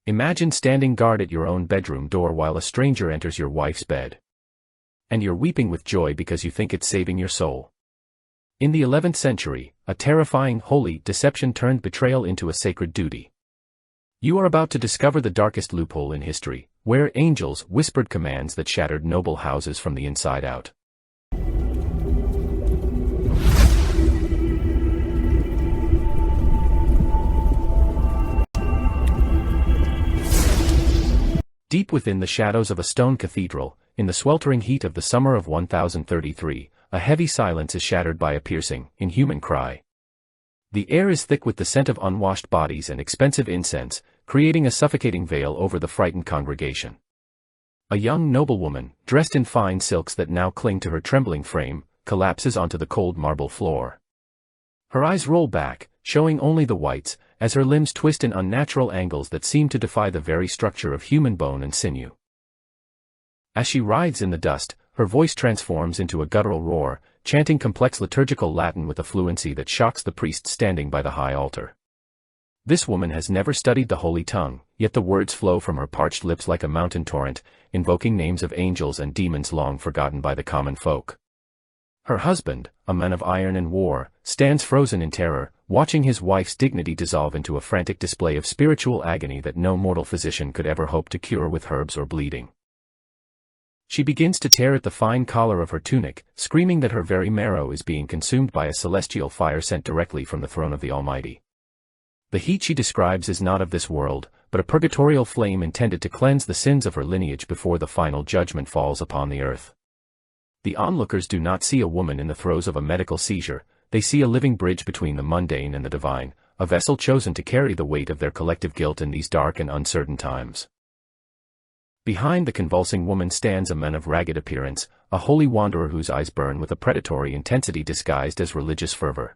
Imagine standing guard at your own bedroom door while a stranger enters your wife's bed. And you're weeping with joy because you think it's saving your soul. In the 11th century, a terrifying, holy deception turned betrayal into a sacred duty. You are about to discover the darkest loophole in history, where angels whispered commands that shattered noble houses from the inside out. Deep within the shadows of a stone cathedral, in the sweltering heat of the summer of 1033, a heavy silence is shattered by a piercing, inhuman cry. The air is thick with the scent of unwashed bodies and expensive incense, creating a suffocating veil over the frightened congregation. A young noblewoman, dressed in fine silks that now cling to her trembling frame, collapses onto the cold marble floor. Her eyes roll back, showing only the whites, as her limbs twist in unnatural angles that seem to defy the very structure of human bone and sinew. As she writhes in the dust, her voice transforms into a guttural roar, chanting complex liturgical Latin with a fluency that shocks the priest standing by the high altar. This woman has never studied the holy tongue, yet the words flow from her parched lips like a mountain torrent, invoking names of angels and demons long forgotten by the common folk. Her husband, a man of iron and war, stands frozen in terror, watching his wife's dignity dissolve into a frantic display of spiritual agony that no mortal physician could ever hope to cure with herbs or bleeding. She begins to tear at the fine collar of her tunic, screaming that her very marrow is being consumed by a celestial fire sent directly from the throne of the Almighty. The heat she describes is not of this world, but a purgatorial flame intended to cleanse the sins of her lineage before the final judgment falls upon the earth. The onlookers do not see a woman in the throes of a medical seizure, they see a living bridge between the mundane and the divine, a vessel chosen to carry the weight of their collective guilt in these dark and uncertain times. Behind the convulsing woman stands a man of ragged appearance, a holy wanderer whose eyes burn with a predatory intensity disguised as religious fervor.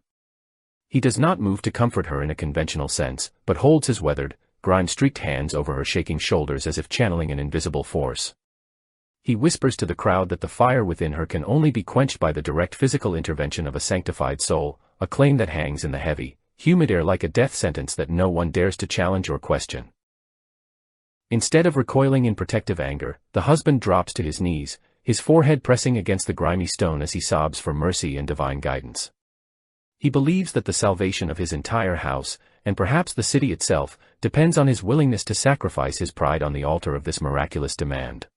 He does not move to comfort her in a conventional sense, but holds his weathered, grime-streaked hands over her shaking shoulders as if channeling an invisible force. He whispers to the crowd that the fire within her can only be quenched by the direct physical intervention of a sanctified soul, a claim that hangs in the heavy, humid air like a death sentence that no one dares to challenge or question. Instead of recoiling in protective anger, the husband drops to his knees, his forehead pressing against the grimy stone as he sobs for mercy and divine guidance. He believes that the salvation of his entire house, and perhaps the city itself, depends on his willingness to sacrifice his pride on the altar of this miraculous demand.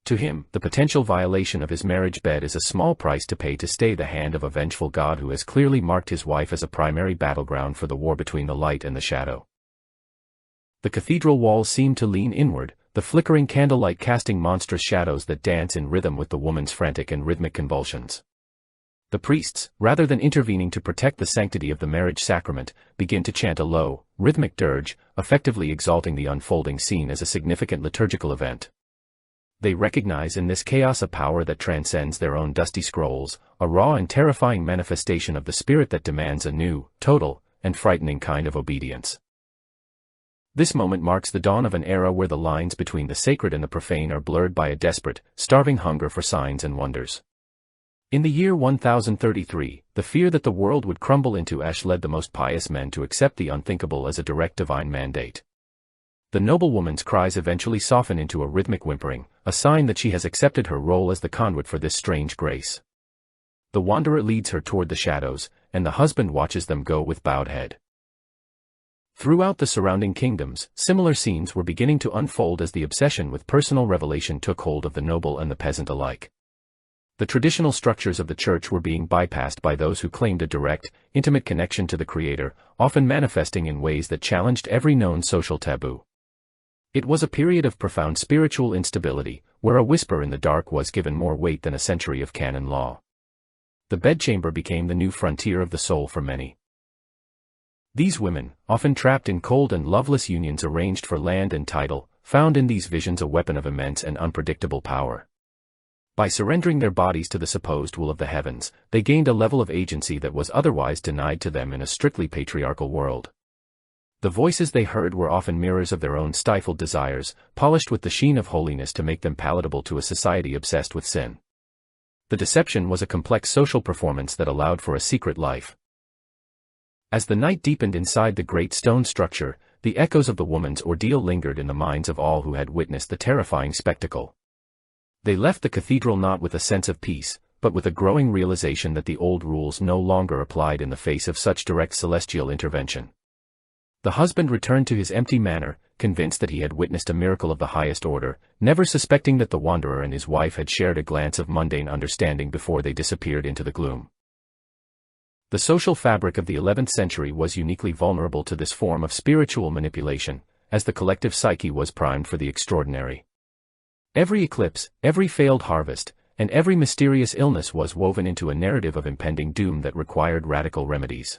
To him, the potential violation of his marriage bed is a small price to pay to stay the hand of a vengeful God who has clearly marked his wife as a primary battleground for the war between the light and the shadow. The cathedral walls seem to lean inward, the flickering candlelight casting monstrous shadows that dance in rhythm with the woman's frantic and rhythmic convulsions. The priests, rather than intervening to protect the sanctity of the marriage sacrament, begin to chant a low, rhythmic dirge, effectively exalting the unfolding scene as a significant liturgical event. They recognize in this chaos a power that transcends their own dusty scrolls, a raw and terrifying manifestation of the spirit that demands a new, total, and frightening kind of obedience. This moment marks the dawn of an era where the lines between the sacred and the profane are blurred by a desperate, starving hunger for signs and wonders. In the year 1033, the fear that the world would crumble into ash led the most pious men to accept the unthinkable as a direct divine mandate. The noblewoman's cries eventually soften into a rhythmic whimpering, a sign that she has accepted her role as the conduit for this strange grace. The wanderer leads her toward the shadows, and the husband watches them go with bowed head. Throughout the surrounding kingdoms, similar scenes were beginning to unfold as the obsession with personal revelation took hold of the noble and the peasant alike. The traditional structures of the church were being bypassed by those who claimed a direct, intimate connection to the Creator, often manifesting in ways that challenged every known social taboo. It was a period of profound spiritual instability, where a whisper in the dark was given more weight than a century of canon law. The bedchamber became the new frontier of the soul for many. These women, often trapped in cold and loveless unions arranged for land and title, found in these visions a weapon of immense and unpredictable power. By surrendering their bodies to the supposed will of the heavens, they gained a level of agency that was otherwise denied to them in a strictly patriarchal world. The voices they heard were often mirrors of their own stifled desires, polished with the sheen of holiness to make them palatable to a society obsessed with sin. The deception was a complex social performance that allowed for a secret life. As the night deepened inside the great stone structure, the echoes of the woman's ordeal lingered in the minds of all who had witnessed the terrifying spectacle. They left the cathedral not with a sense of peace, but with a growing realization that the old rules no longer applied in the face of such direct celestial intervention. The husband returned to his empty manor, convinced that he had witnessed a miracle of the highest order, never suspecting that the wanderer and his wife had shared a glance of mundane understanding before they disappeared into the gloom. The social fabric of the 11th century was uniquely vulnerable to this form of spiritual manipulation, as the collective psyche was primed for the extraordinary. Every eclipse, every failed harvest, and every mysterious illness was woven into a narrative of impending doom that required radical remedies.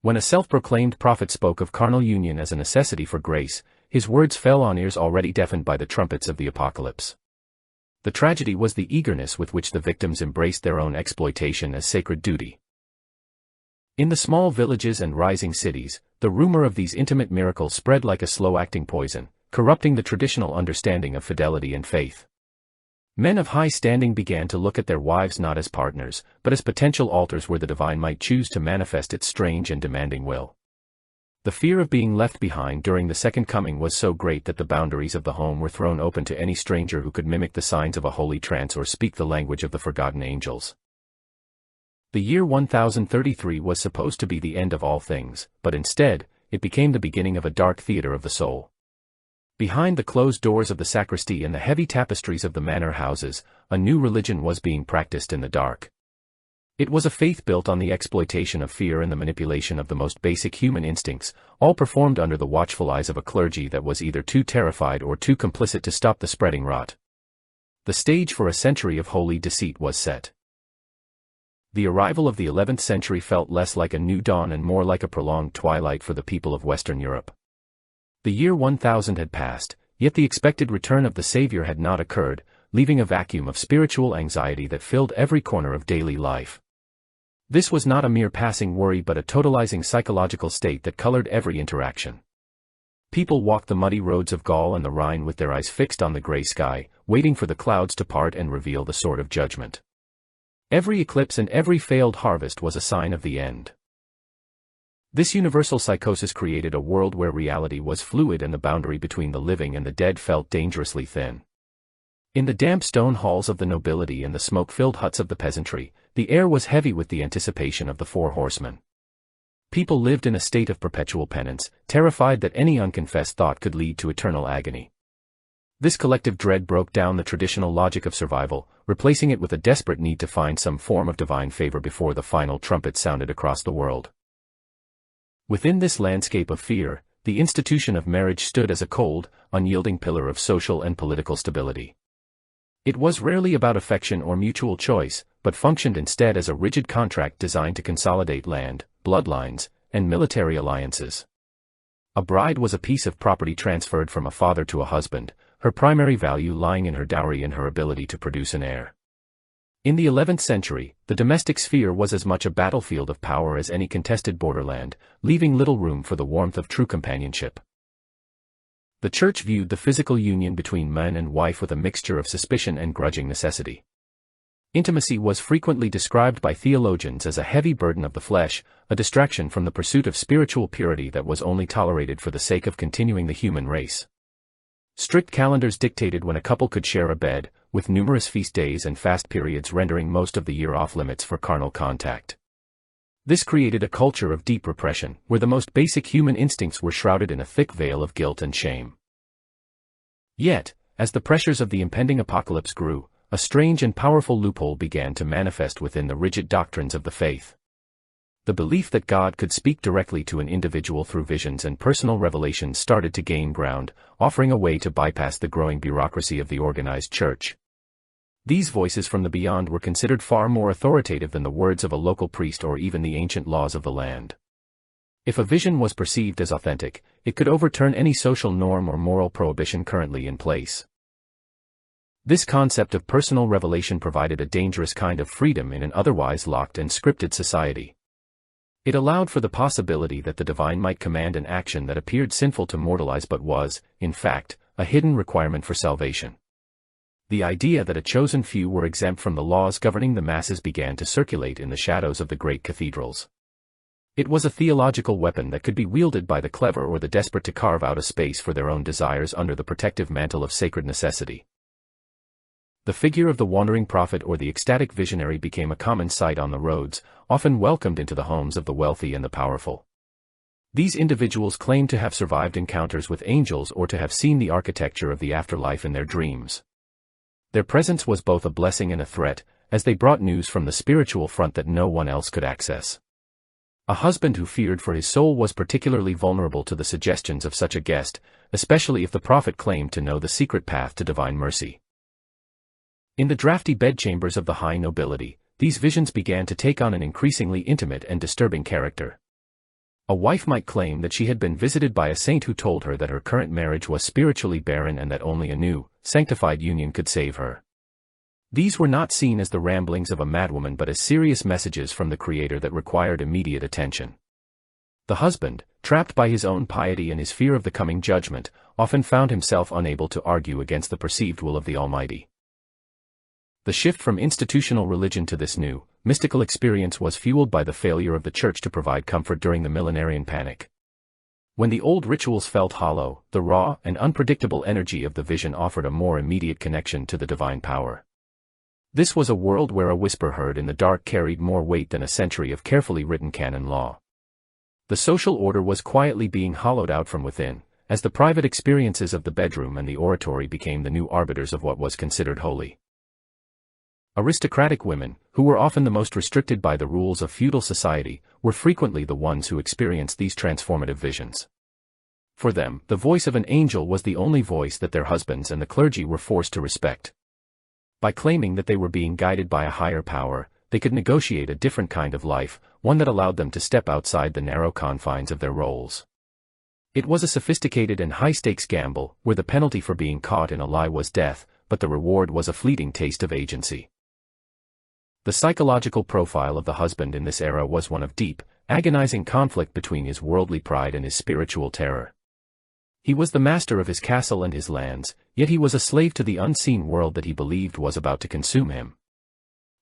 When a self-proclaimed prophet spoke of carnal union as a necessity for grace, his words fell on ears already deafened by the trumpets of the apocalypse. The tragedy was the eagerness with which the victims embraced their own exploitation as sacred duty. In the small villages and rising cities, the rumor of these intimate miracles spread like a slow-acting poison, corrupting the traditional understanding of fidelity and faith. Men of high standing began to look at their wives not as partners, but as potential altars where the divine might choose to manifest its strange and demanding will. The fear of being left behind during the Second Coming was so great that the boundaries of the home were thrown open to any stranger who could mimic the signs of a holy trance or speak the language of the forgotten angels. The year 1033 was supposed to be the end of all things, but instead, it became the beginning of a dark theater of the soul. Behind the closed doors of the sacristy and the heavy tapestries of the manor houses, a new religion was being practiced in the dark. It was a faith built on the exploitation of fear and the manipulation of the most basic human instincts, all performed under the watchful eyes of a clergy that was either too terrified or too complicit to stop the spreading rot. The stage for a century of holy deceit was set. The arrival of the 11th century felt less like a new dawn and more like a prolonged twilight for the people of Western Europe. The year 1000 had passed, yet the expected return of the Savior had not occurred, leaving a vacuum of spiritual anxiety that filled every corner of daily life. This was not a mere passing worry but a totalizing psychological state that colored every interaction. People walked the muddy roads of Gaul and the Rhine with their eyes fixed on the gray sky, waiting for the clouds to part and reveal the sword of judgment. Every eclipse and every failed harvest was a sign of the end. This universal psychosis created a world where reality was fluid and the boundary between the living and the dead felt dangerously thin. In the damp stone halls of the nobility and the smoke-filled huts of the peasantry, the air was heavy with the anticipation of the four horsemen. People lived in a state of perpetual penance, terrified that any unconfessed thought could lead to eternal agony. This collective dread broke down the traditional logic of survival, replacing it with a desperate need to find some form of divine favor before the final trumpet sounded across the world. Within this landscape of fear, the institution of marriage stood as a cold, unyielding pillar of social and political stability. It was rarely about affection or mutual choice, but functioned instead as a rigid contract designed to consolidate land, bloodlines, and military alliances. A bride was a piece of property transferred from a father to a husband, her primary value lying in her dowry and her ability to produce an heir. In the 11th century, the domestic sphere was as much a battlefield of power as any contested borderland, leaving little room for the warmth of true companionship. The Church viewed the physical union between man and wife with a mixture of suspicion and grudging necessity. Intimacy was frequently described by theologians as a heavy burden of the flesh, a distraction from the pursuit of spiritual purity that was only tolerated for the sake of continuing the human race. Strict calendars dictated when a couple could share a bed, with numerous feast days and fast periods rendering most of the year off-limits for carnal contact. This created a culture of deep repression, where the most basic human instincts were shrouded in a thick veil of guilt and shame. Yet, as the pressures of the impending apocalypse grew, a strange and powerful loophole began to manifest within the rigid doctrines of the faith. The belief that God could speak directly to an individual through visions and personal revelations started to gain ground, offering a way to bypass the growing bureaucracy of the organized church. These voices from the beyond were considered far more authoritative than the words of a local priest or even the ancient laws of the land. If a vision was perceived as authentic, it could overturn any social norm or moral prohibition currently in place. This concept of personal revelation provided a dangerous kind of freedom in an otherwise locked and scripted society. It allowed for the possibility that the divine might command an action that appeared sinful to mortal eyes but was, in fact, a hidden requirement for salvation. The idea that a chosen few were exempt from the laws governing the masses began to circulate in the shadows of the great cathedrals. It was a theological weapon that could be wielded by the clever or the desperate to carve out a space for their own desires under the protective mantle of sacred necessity. The figure of the wandering prophet or the ecstatic visionary became a common sight on the roads, often welcomed into the homes of the wealthy and the powerful. These individuals claimed to have survived encounters with angels or to have seen the architecture of the afterlife in their dreams. Their presence was both a blessing and a threat, as they brought news from the spiritual front that no one else could access. A husband who feared for his soul was particularly vulnerable to the suggestions of such a guest, especially if the prophet claimed to know the secret path to divine mercy. In the drafty bedchambers of the high nobility, these visions began to take on an increasingly intimate and disturbing character. A wife might claim that she had been visited by a saint who told her that her current marriage was spiritually barren and that only a new, sanctified union could save her. These were not seen as the ramblings of a madwoman but as serious messages from the Creator that required immediate attention. The husband, trapped by his own piety and his fear of the coming judgment, often found himself unable to argue against the perceived will of the Almighty. The shift from institutional religion to this new, mystical experience was fueled by the failure of the Church to provide comfort during the millenarian panic. When the old rituals felt hollow, the raw and unpredictable energy of the vision offered a more immediate connection to the divine power. This was a world where a whisper heard in the dark carried more weight than a century of carefully written canon law. The social order was quietly being hollowed out from within, as the private experiences of the bedroom and the oratory became the new arbiters of what was considered holy. Aristocratic women, who were often the most restricted by the rules of feudal society, were frequently the ones who experienced these transformative visions. For them, the voice of an angel was the only voice that their husbands and the clergy were forced to respect. By claiming that they were being guided by a higher power, they could negotiate a different kind of life, one that allowed them to step outside the narrow confines of their roles. It was a sophisticated and high-stakes gamble, where the penalty for being caught in a lie was death, but the reward was a fleeting taste of agency. The psychological profile of the husband in this era was one of deep, agonizing conflict between his worldly pride and his spiritual terror. He was the master of his castle and his lands, yet he was a slave to the unseen world that he believed was about to consume him.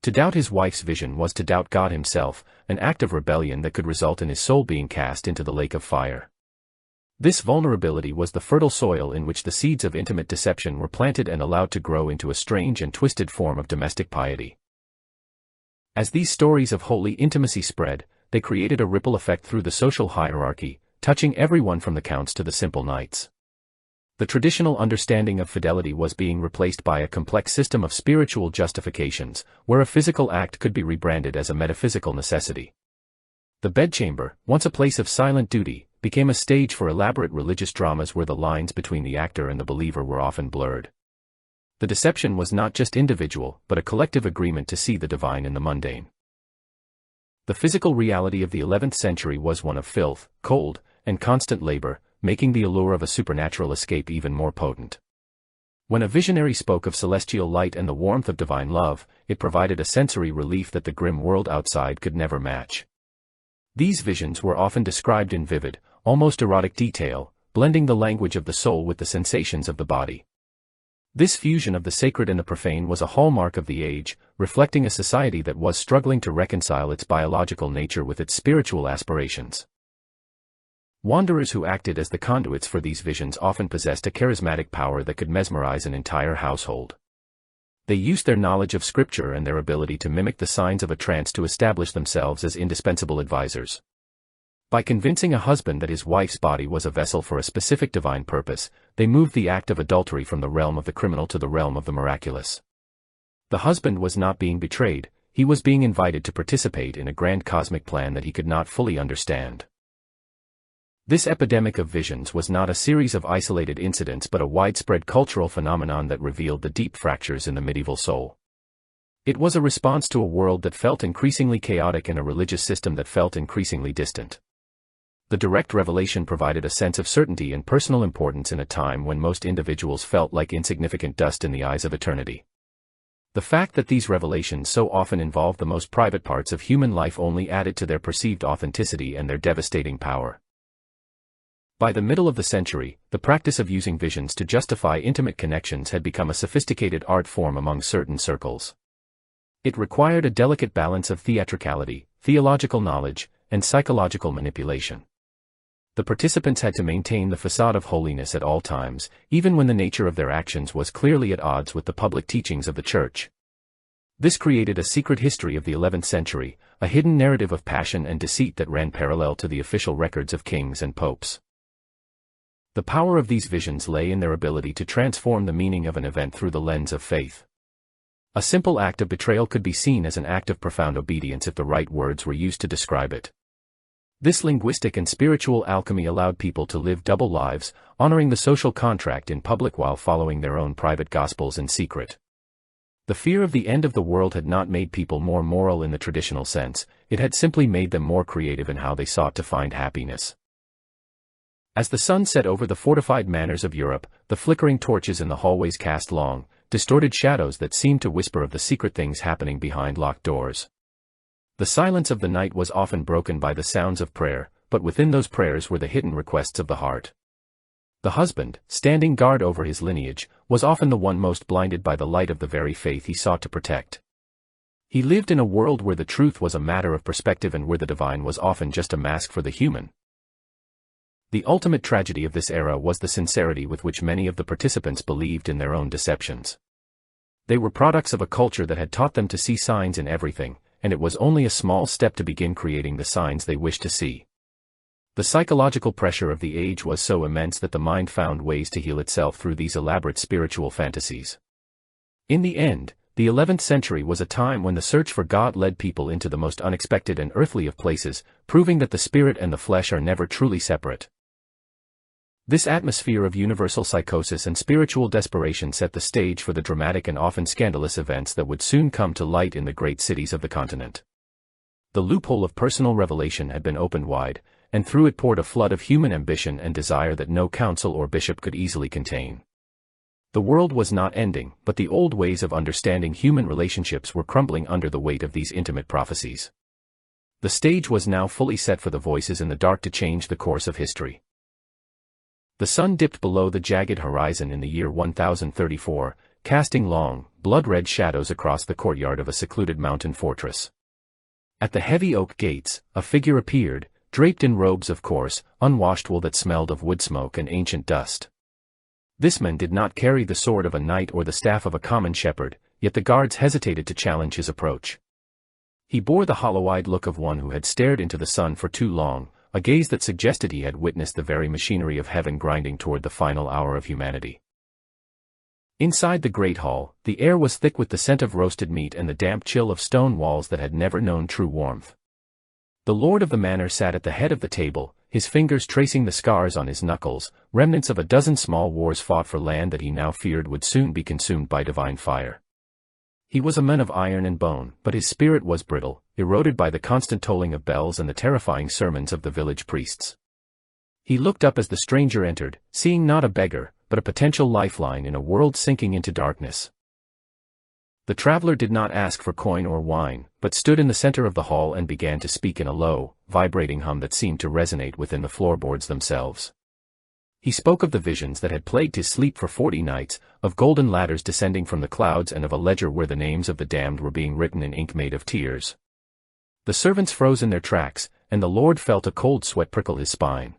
To doubt his wife's vision was to doubt God himself, an act of rebellion that could result in his soul being cast into the lake of fire. This vulnerability was the fertile soil in which the seeds of intimate deception were planted and allowed to grow into a strange and twisted form of domestic piety. As these stories of holy intimacy spread, they created a ripple effect through the social hierarchy, touching everyone from the counts to the simple knights. The traditional understanding of fidelity was being replaced by a complex system of spiritual justifications, where a physical act could be rebranded as a metaphysical necessity. The bedchamber, once a place of silent duty, became a stage for elaborate religious dramas where the lines between the actor and the believer were often blurred. The deception was not just individual, but a collective agreement to see the divine in the mundane. The physical reality of the 11th century was one of filth, cold, and constant labor, making the allure of a supernatural escape even more potent. When a visionary spoke of celestial light and the warmth of divine love, it provided a sensory relief that the grim world outside could never match. These visions were often described in vivid, almost erotic detail, blending the language of the soul with the sensations of the body. This fusion of the sacred and the profane was a hallmark of the age, reflecting a society that was struggling to reconcile its biological nature with its spiritual aspirations. Wanderers who acted as the conduits for these visions often possessed a charismatic power that could mesmerize an entire household. They used their knowledge of scripture and their ability to mimic the signs of a trance to establish themselves as indispensable advisors. By convincing a husband that his wife's body was a vessel for a specific divine purpose, they moved the act of adultery from the realm of the criminal to the realm of the miraculous. The husband was not being betrayed, he was being invited to participate in a grand cosmic plan that he could not fully understand. This epidemic of visions was not a series of isolated incidents but a widespread cultural phenomenon that revealed the deep fractures in the medieval soul. It was a response to a world that felt increasingly chaotic and a religious system that felt increasingly distant. The direct revelation provided a sense of certainty and personal importance in a time when most individuals felt like insignificant dust in the eyes of eternity. The fact that these revelations so often involved the most private parts of human life only added to their perceived authenticity and their devastating power. By the middle of the century, the practice of using visions to justify intimate connections had become a sophisticated art form among certain circles. It required a delicate balance of theatricality, theological knowledge, and psychological manipulation. The participants had to maintain the facade of holiness at all times, even when the nature of their actions was clearly at odds with the public teachings of the Church. This created a secret history of the 11th century, a hidden narrative of passion and deceit that ran parallel to the official records of kings and popes. The power of these visions lay in their ability to transform the meaning of an event through the lens of faith. A simple act of betrayal could be seen as an act of profound obedience if the right words were used to describe it. This linguistic and spiritual alchemy allowed people to live double lives, honoring the social contract in public while following their own private gospels in secret. The fear of the end of the world had not made people more moral in the traditional sense, it had simply made them more creative in how they sought to find happiness. As the sun set over the fortified manors of Europe, the flickering torches in the hallways cast long, distorted shadows that seemed to whisper of the secret things happening behind locked doors. The silence of the night was often broken by the sounds of prayer, but within those prayers were the hidden requests of the heart. The husband, standing guard over his lineage, was often the one most blinded by the light of the very faith he sought to protect. He lived in a world where the truth was a matter of perspective and where the divine was often just a mask for the human. The ultimate tragedy of this era was the sincerity with which many of the participants believed in their own deceptions. They were products of a culture that had taught them to see signs in everything, and it was only a small step to begin creating the signs they wished to see. The psychological pressure of the age was so immense that the mind found ways to heal itself through these elaborate spiritual fantasies. In the end, the 11th century was a time when the search for God led people into the most unexpected and earthly of places, proving that the spirit and the flesh are never truly separate. This atmosphere of universal psychosis and spiritual desperation set the stage for the dramatic and often scandalous events that would soon come to light in the great cities of the continent. The loophole of personal revelation had been opened wide, and through it poured a flood of human ambition and desire that no council or bishop could easily contain. The world was not ending, but the old ways of understanding human relationships were crumbling under the weight of these intimate prophecies. The stage was now fully set for the voices in the dark to change the course of history. The sun dipped below the jagged horizon in the year 1034, casting long, blood-red shadows across the courtyard of a secluded mountain fortress. At the heavy oak gates, a figure appeared, draped in robes of coarse, unwashed wool that smelled of wood smoke and ancient dust. This man did not carry the sword of a knight or the staff of a common shepherd, yet the guards hesitated to challenge his approach. He bore the hollow-eyed look of one who had stared into the sun for too long, a gaze that suggested he had witnessed the very machinery of heaven grinding toward the final hour of humanity. Inside the great hall, the air was thick with the scent of roasted meat and the damp chill of stone walls that had never known true warmth. The lord of the manor sat at the head of the table, his fingers tracing the scars on his knuckles, remnants of a dozen small wars fought for land that he now feared would soon be consumed by divine fire. He was a man of iron and bone, but his spirit was brittle, eroded by the constant tolling of bells and the terrifying sermons of the village priests. He looked up as the stranger entered, seeing not a beggar, but a potential lifeline in a world sinking into darkness. The traveler did not ask for coin or wine, but stood in the center of the hall and began to speak in a low, vibrating hum that seemed to resonate within the floorboards themselves. He spoke of the visions that had plagued his sleep for 40 nights, of golden ladders descending from the clouds and of a ledger where the names of the damned were being written in ink made of tears. The servants froze in their tracks, and the Lord felt a cold sweat prickle his spine.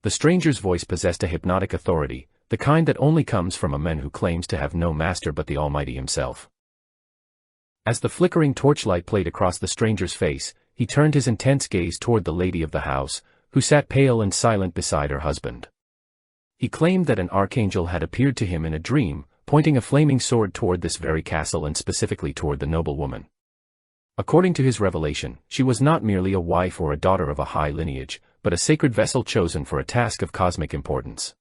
The stranger's voice possessed a hypnotic authority, the kind that only comes from a man who claims to have no master but the Almighty himself. As the flickering torchlight played across the stranger's face, he turned his intense gaze toward the lady of the house, who sat pale and silent beside her husband. He claimed that an archangel had appeared to him in a dream, pointing a flaming sword toward this very castle and specifically toward the noblewoman. According to his revelation, she was not merely a wife or a daughter of a high lineage, but a sacred vessel chosen for a task of cosmic importance.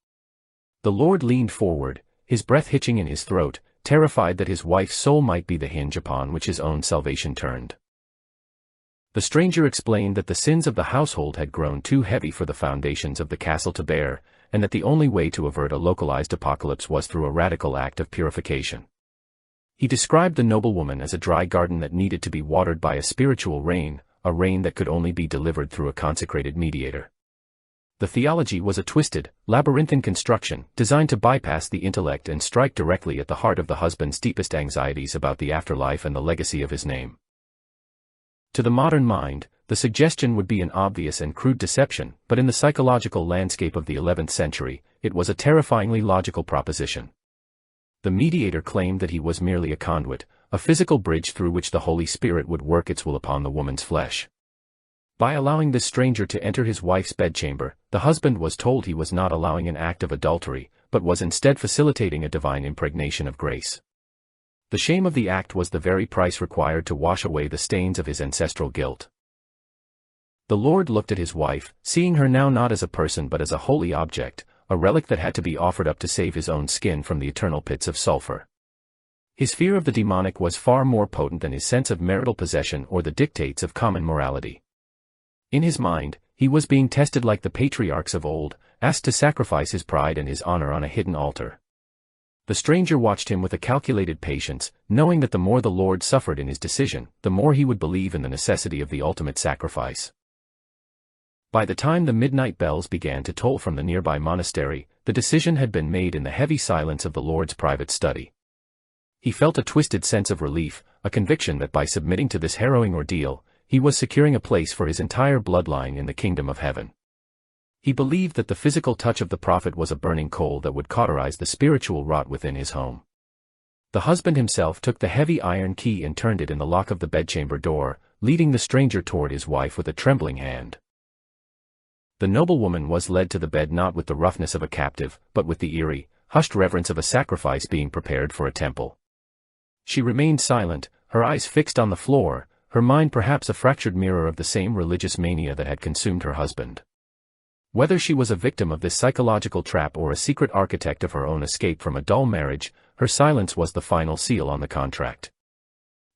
The Lord leaned forward, his breath hitching in his throat, terrified that his wife's soul might be the hinge upon which his own salvation turned. The stranger explained that the sins of the household had grown too heavy for the foundations of the castle to bear, and that the only way to avert a localized apocalypse was through a radical act of purification. He described the noblewoman as a dry garden that needed to be watered by a spiritual rain, a rain that could only be delivered through a consecrated mediator. The theology was a twisted, labyrinthine construction, designed to bypass the intellect and strike directly at the heart of the husband's deepest anxieties about the afterlife and the legacy of his name. To the modern mind, the suggestion would be an obvious and crude deception, but in the psychological landscape of the 11th century, it was a terrifyingly logical proposition. The mediator claimed that he was merely a conduit, a physical bridge through which the Holy Spirit would work its will upon the woman's flesh. By allowing this stranger to enter his wife's bedchamber, the husband was told he was not allowing an act of adultery, but was instead facilitating a divine impregnation of grace. The shame of the act was the very price required to wash away the stains of his ancestral guilt. The Lord looked at his wife, seeing her now not as a person but as a holy object, a relic that had to be offered up to save his own skin from the eternal pits of sulfur. His fear of the demonic was far more potent than his sense of marital possession or the dictates of common morality. In his mind, he was being tested like the patriarchs of old, asked to sacrifice his pride and his honor on a hidden altar. The stranger watched him with a calculated patience, knowing that the more the Lord suffered in his decision, the more he would believe in the necessity of the ultimate sacrifice. By the time the midnight bells began to toll from the nearby monastery, the decision had been made in the heavy silence of the Lord's private study. He felt a twisted sense of relief, a conviction that by submitting to this harrowing ordeal, he was securing a place for his entire bloodline in the kingdom of heaven. He believed that the physical touch of the prophet was a burning coal that would cauterize the spiritual rot within his home. The husband himself took the heavy iron key and turned it in the lock of the bedchamber door, leading the stranger toward his wife with a trembling hand. The noblewoman was led to the bed not with the roughness of a captive, but with the eerie, hushed reverence of a sacrifice being prepared for a temple. She remained silent, her eyes fixed on the floor, her mind perhaps a fractured mirror of the same religious mania that had consumed her husband. Whether she was a victim of this psychological trap or a secret architect of her own escape from a dull marriage, her silence was the final seal on the contract.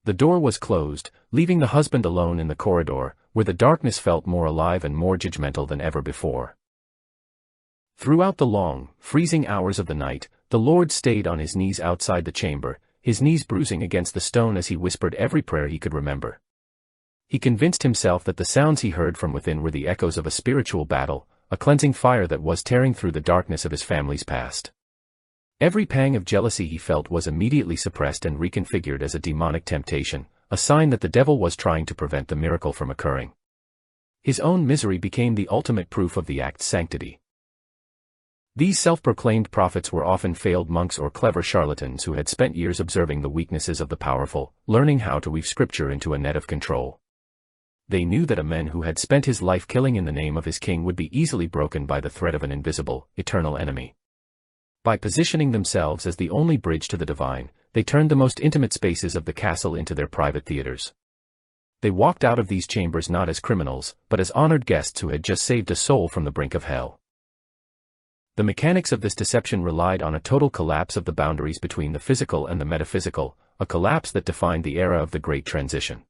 The door was closed, leaving the husband alone in the corridor, where the darkness felt more alive and more judgmental than ever before. Throughout the long, freezing hours of the night, the Lord stayed on his knees outside the chamber, his knees bruising against the stone as he whispered every prayer he could remember. He convinced himself that the sounds he heard from within were the echoes of a spiritual battle, a cleansing fire that was tearing through the darkness of his family's past. Every pang of jealousy he felt was immediately suppressed and reconfigured as a demonic temptation, a sign that the devil was trying to prevent the miracle from occurring. His own misery became the ultimate proof of the act's sanctity. These self-proclaimed prophets were often failed monks or clever charlatans who had spent years observing the weaknesses of the powerful, learning how to weave scripture into a net of control. They knew that a man who had spent his life killing in the name of his king would be easily broken by the threat of an invisible, eternal enemy. By positioning themselves as the only bridge to the divine, they turned the most intimate spaces of the castle into their private theaters. They walked out of these chambers not as criminals, but as honored guests who had just saved a soul from the brink of hell. The mechanics of this deception relied on a total collapse of the boundaries between the physical and the metaphysical, a collapse that defined the era of the Great Transition.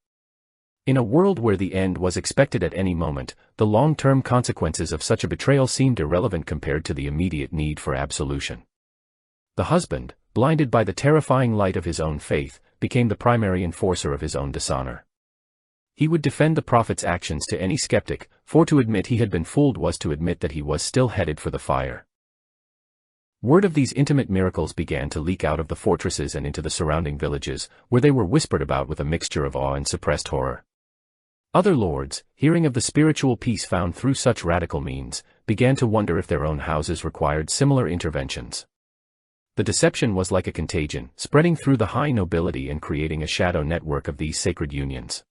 In a world where the end was expected at any moment, the long-term consequences of such a betrayal seemed irrelevant compared to the immediate need for absolution. The husband, blinded by the terrifying light of his own faith, became the primary enforcer of his own dishonor. He would defend the prophet's actions to any skeptic, for to admit he had been fooled was to admit that he was still headed for the fire. Word of these intimate miracles began to leak out of the fortresses and into the surrounding villages, where they were whispered about with a mixture of awe and suppressed horror. Other lords, hearing of the spiritual peace found through such radical means, began to wonder if their own houses required similar interventions. The deception was like a contagion, spreading through the high nobility and creating a shadow network of these sacred unions.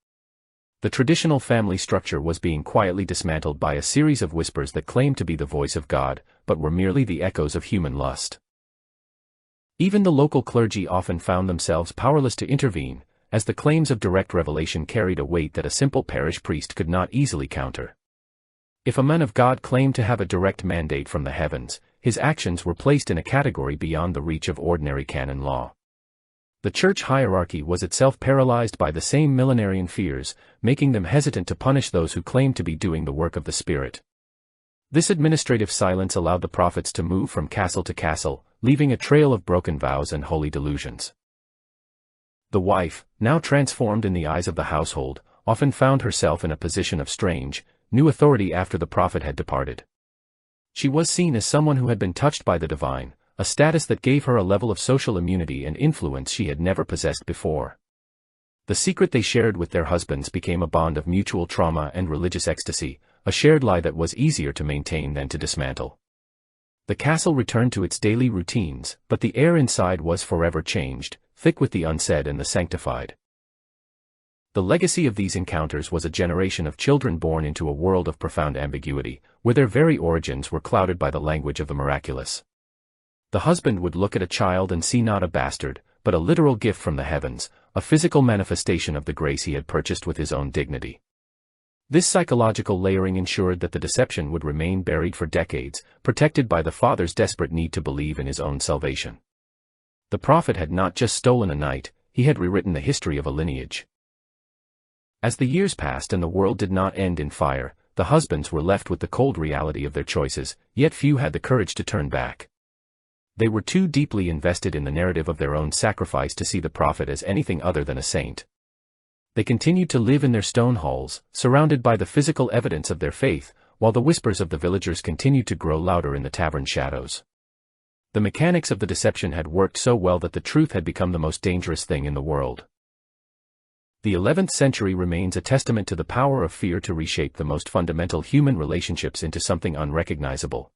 The traditional family structure was being quietly dismantled by a series of whispers that claimed to be the voice of God, but were merely the echoes of human lust. Even the local clergy often found themselves powerless to intervene, as the claims of direct revelation carried a weight that a simple parish priest could not easily counter. If a man of God claimed to have a direct mandate from the heavens, his actions were placed in a category beyond the reach of ordinary canon law. The church hierarchy was itself paralyzed by the same millenarian fears, making them hesitant to punish those who claimed to be doing the work of the Spirit. This administrative silence allowed the prophets to move from castle to castle, leaving a trail of broken vows and holy delusions. The wife, now transformed in the eyes of the household, often found herself in a position of strange, new authority after the prophet had departed. She was seen as someone who had been touched by the divine, a status that gave her a level of social immunity and influence she had never possessed before. The secret they shared with their husbands became a bond of mutual trauma and religious ecstasy, a shared lie that was easier to maintain than to dismantle. The castle returned to its daily routines, but the air inside was forever changed, thick with the unsaid and the sanctified. The legacy of these encounters was a generation of children born into a world of profound ambiguity, where their very origins were clouded by the language of the miraculous. The husband would look at a child and see not a bastard, but a literal gift from the heavens, a physical manifestation of the grace he had purchased with his own dignity. This psychological layering ensured that the deception would remain buried for decades, protected by the father's desperate need to believe in his own salvation. The prophet had not just stolen a night, he had rewritten the history of a lineage. As the years passed and the world did not end in fire, the husbands were left with the cold reality of their choices, yet few had the courage to turn back. They were too deeply invested in the narrative of their own sacrifice to see the prophet as anything other than a saint. They continued to live in their stone halls, surrounded by the physical evidence of their faith, while the whispers of the villagers continued to grow louder in the tavern shadows. The mechanics of the deception had worked so well that the truth had become the most dangerous thing in the world. The 11th century remains a testament to the power of fear to reshape the most fundamental human relationships into something unrecognizable.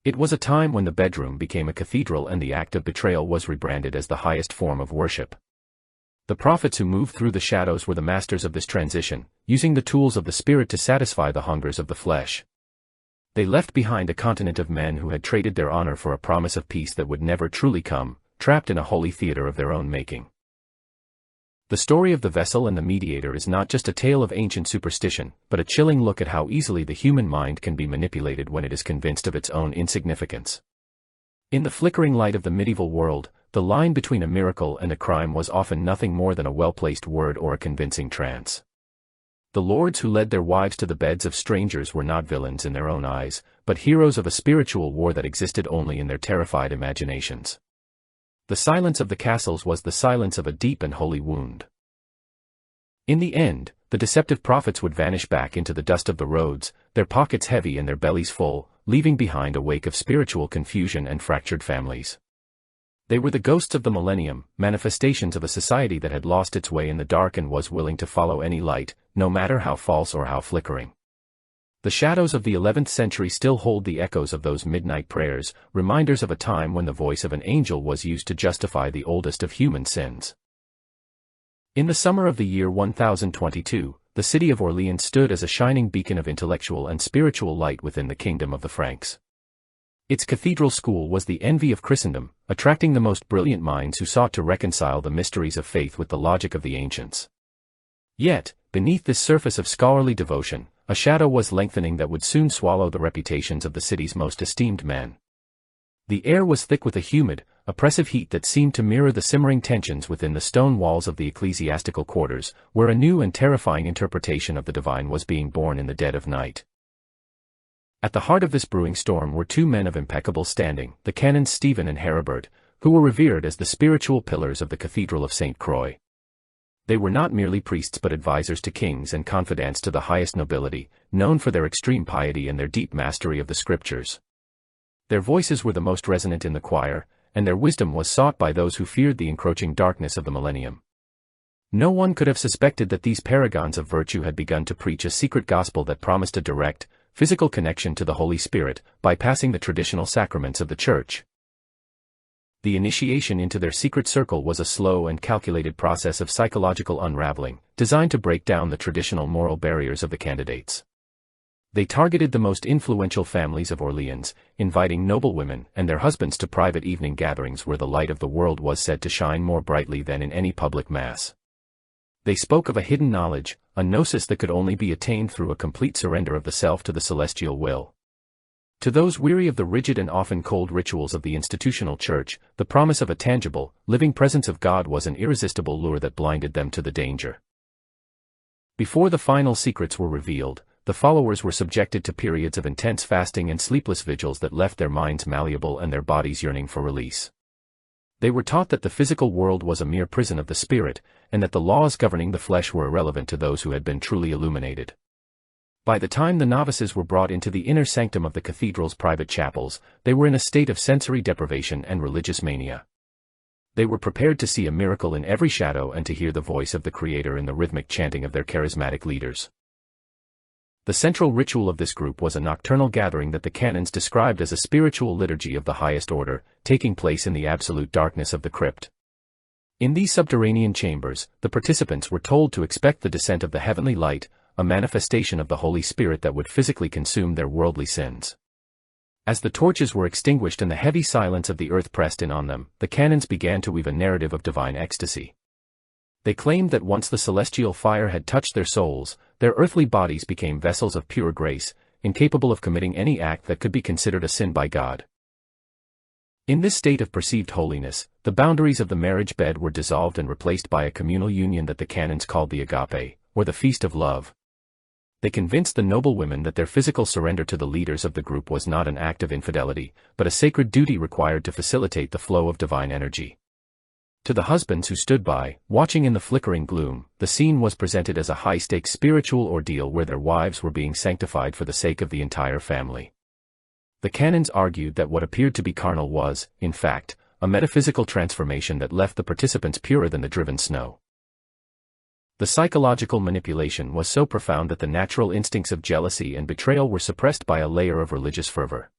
It was a time when the bedroom became a cathedral and the act of betrayal was rebranded as the highest form of worship. The prophets who moved through the shadows were the masters of this transition, using the tools of the spirit to satisfy the hungers of the flesh. They left behind a continent of men who had traded their honor for a promise of peace that would never truly come, trapped in a holy theater of their own making. The story of the vessel and the mediator is not just a tale of ancient superstition, but a chilling look at how easily the human mind can be manipulated when it is convinced of its own insignificance. In the flickering light of the medieval world, the line between a miracle and a crime was often nothing more than a well-placed word or a convincing trance. The lords who led their wives to the beds of strangers were not villains in their own eyes, but heroes of a spiritual war that existed only in their terrified imaginations. The silence of the castles was the silence of a deep and holy wound. In the end, the deceptive prophets would vanish back into the dust of the roads, their pockets heavy and their bellies full, leaving behind a wake of spiritual confusion and fractured families. They were the ghosts of the millennium, manifestations of a society that had lost its way in the dark and was willing to follow any light, no matter how false or how flickering. The shadows of the 11th century still hold the echoes of those midnight prayers, reminders of a time when the voice of an angel was used to justify the oldest of human sins. In the summer of the year 1022, the city of Orleans stood as a shining beacon of intellectual and spiritual light within the kingdom of the Franks. Its cathedral school was the envy of Christendom, attracting the most brilliant minds who sought to reconcile the mysteries of faith with the logic of the ancients. Yet, beneath this surface of scholarly devotion, a shadow was lengthening that would soon swallow the reputations of the city's most esteemed men. The air was thick with a humid, oppressive heat that seemed to mirror the simmering tensions within the stone walls of the ecclesiastical quarters, where a new and terrifying interpretation of the divine was being born in the dead of night. At the heart of this brewing storm were two men of impeccable standing, the canons Stephen and Heribert, who were revered as the spiritual pillars of the Cathedral of St. Croix. They were not merely priests but advisors to kings and confidants to the highest nobility, known for their extreme piety and their deep mastery of the scriptures. Their voices were the most resonant in the choir, and their wisdom was sought by those who feared the encroaching darkness of the millennium. No one could have suspected that these paragons of virtue had begun to preach a secret gospel that promised a direct, physical connection to the Holy Spirit, bypassing the traditional sacraments of the Church. The initiation into their secret circle was a slow and calculated process of psychological unraveling, designed to break down the traditional moral barriers of the candidates. They targeted the most influential families of Orleans, inviting noblewomen and their husbands to private evening gatherings where the light of the world was said to shine more brightly than in any public mass. They spoke of a hidden knowledge, a gnosis that could only be attained through a complete surrender of the self to the celestial will. To those weary of the rigid and often cold rituals of the institutional church, the promise of a tangible, living presence of God was an irresistible lure that blinded them to the danger. Before the final secrets were revealed, the followers were subjected to periods of intense fasting and sleepless vigils that left their minds malleable and their bodies yearning for release. They were taught that the physical world was a mere prison of the spirit, and that the laws governing the flesh were irrelevant to those who had been truly illuminated. By the time the novices were brought into the inner sanctum of the cathedral's private chapels, they were in a state of sensory deprivation and religious mania. They were prepared to see a miracle in every shadow and to hear the voice of the Creator in the rhythmic chanting of their charismatic leaders. The central ritual of this group was a nocturnal gathering that the canons described as a spiritual liturgy of the highest order, taking place in the absolute darkness of the crypt. In these subterranean chambers, the participants were told to expect the descent of the heavenly light, a manifestation of the Holy Spirit that would physically consume their worldly sins. As the torches were extinguished and the heavy silence of the earth pressed in on them, the canons began to weave a narrative of divine ecstasy. They claimed that once the celestial fire had touched their souls, their earthly bodies became vessels of pure grace, incapable of committing any act that could be considered a sin by God. In this state of perceived holiness, the boundaries of the marriage bed were dissolved and replaced by a communal union that the canons called the agape, or the feast of love. They convinced the noble women that their physical surrender to the leaders of the group was not an act of infidelity, but a sacred duty required to facilitate the flow of divine energy. To the husbands who stood by, watching in the flickering gloom, the scene was presented as a high-stakes spiritual ordeal where their wives were being sanctified for the sake of the entire family. The canons argued that what appeared to be carnal was, in fact, a metaphysical transformation that left the participants purer than the driven snow. The psychological manipulation was so profound that the natural instincts of jealousy and betrayal were suppressed by a layer of religious fervor.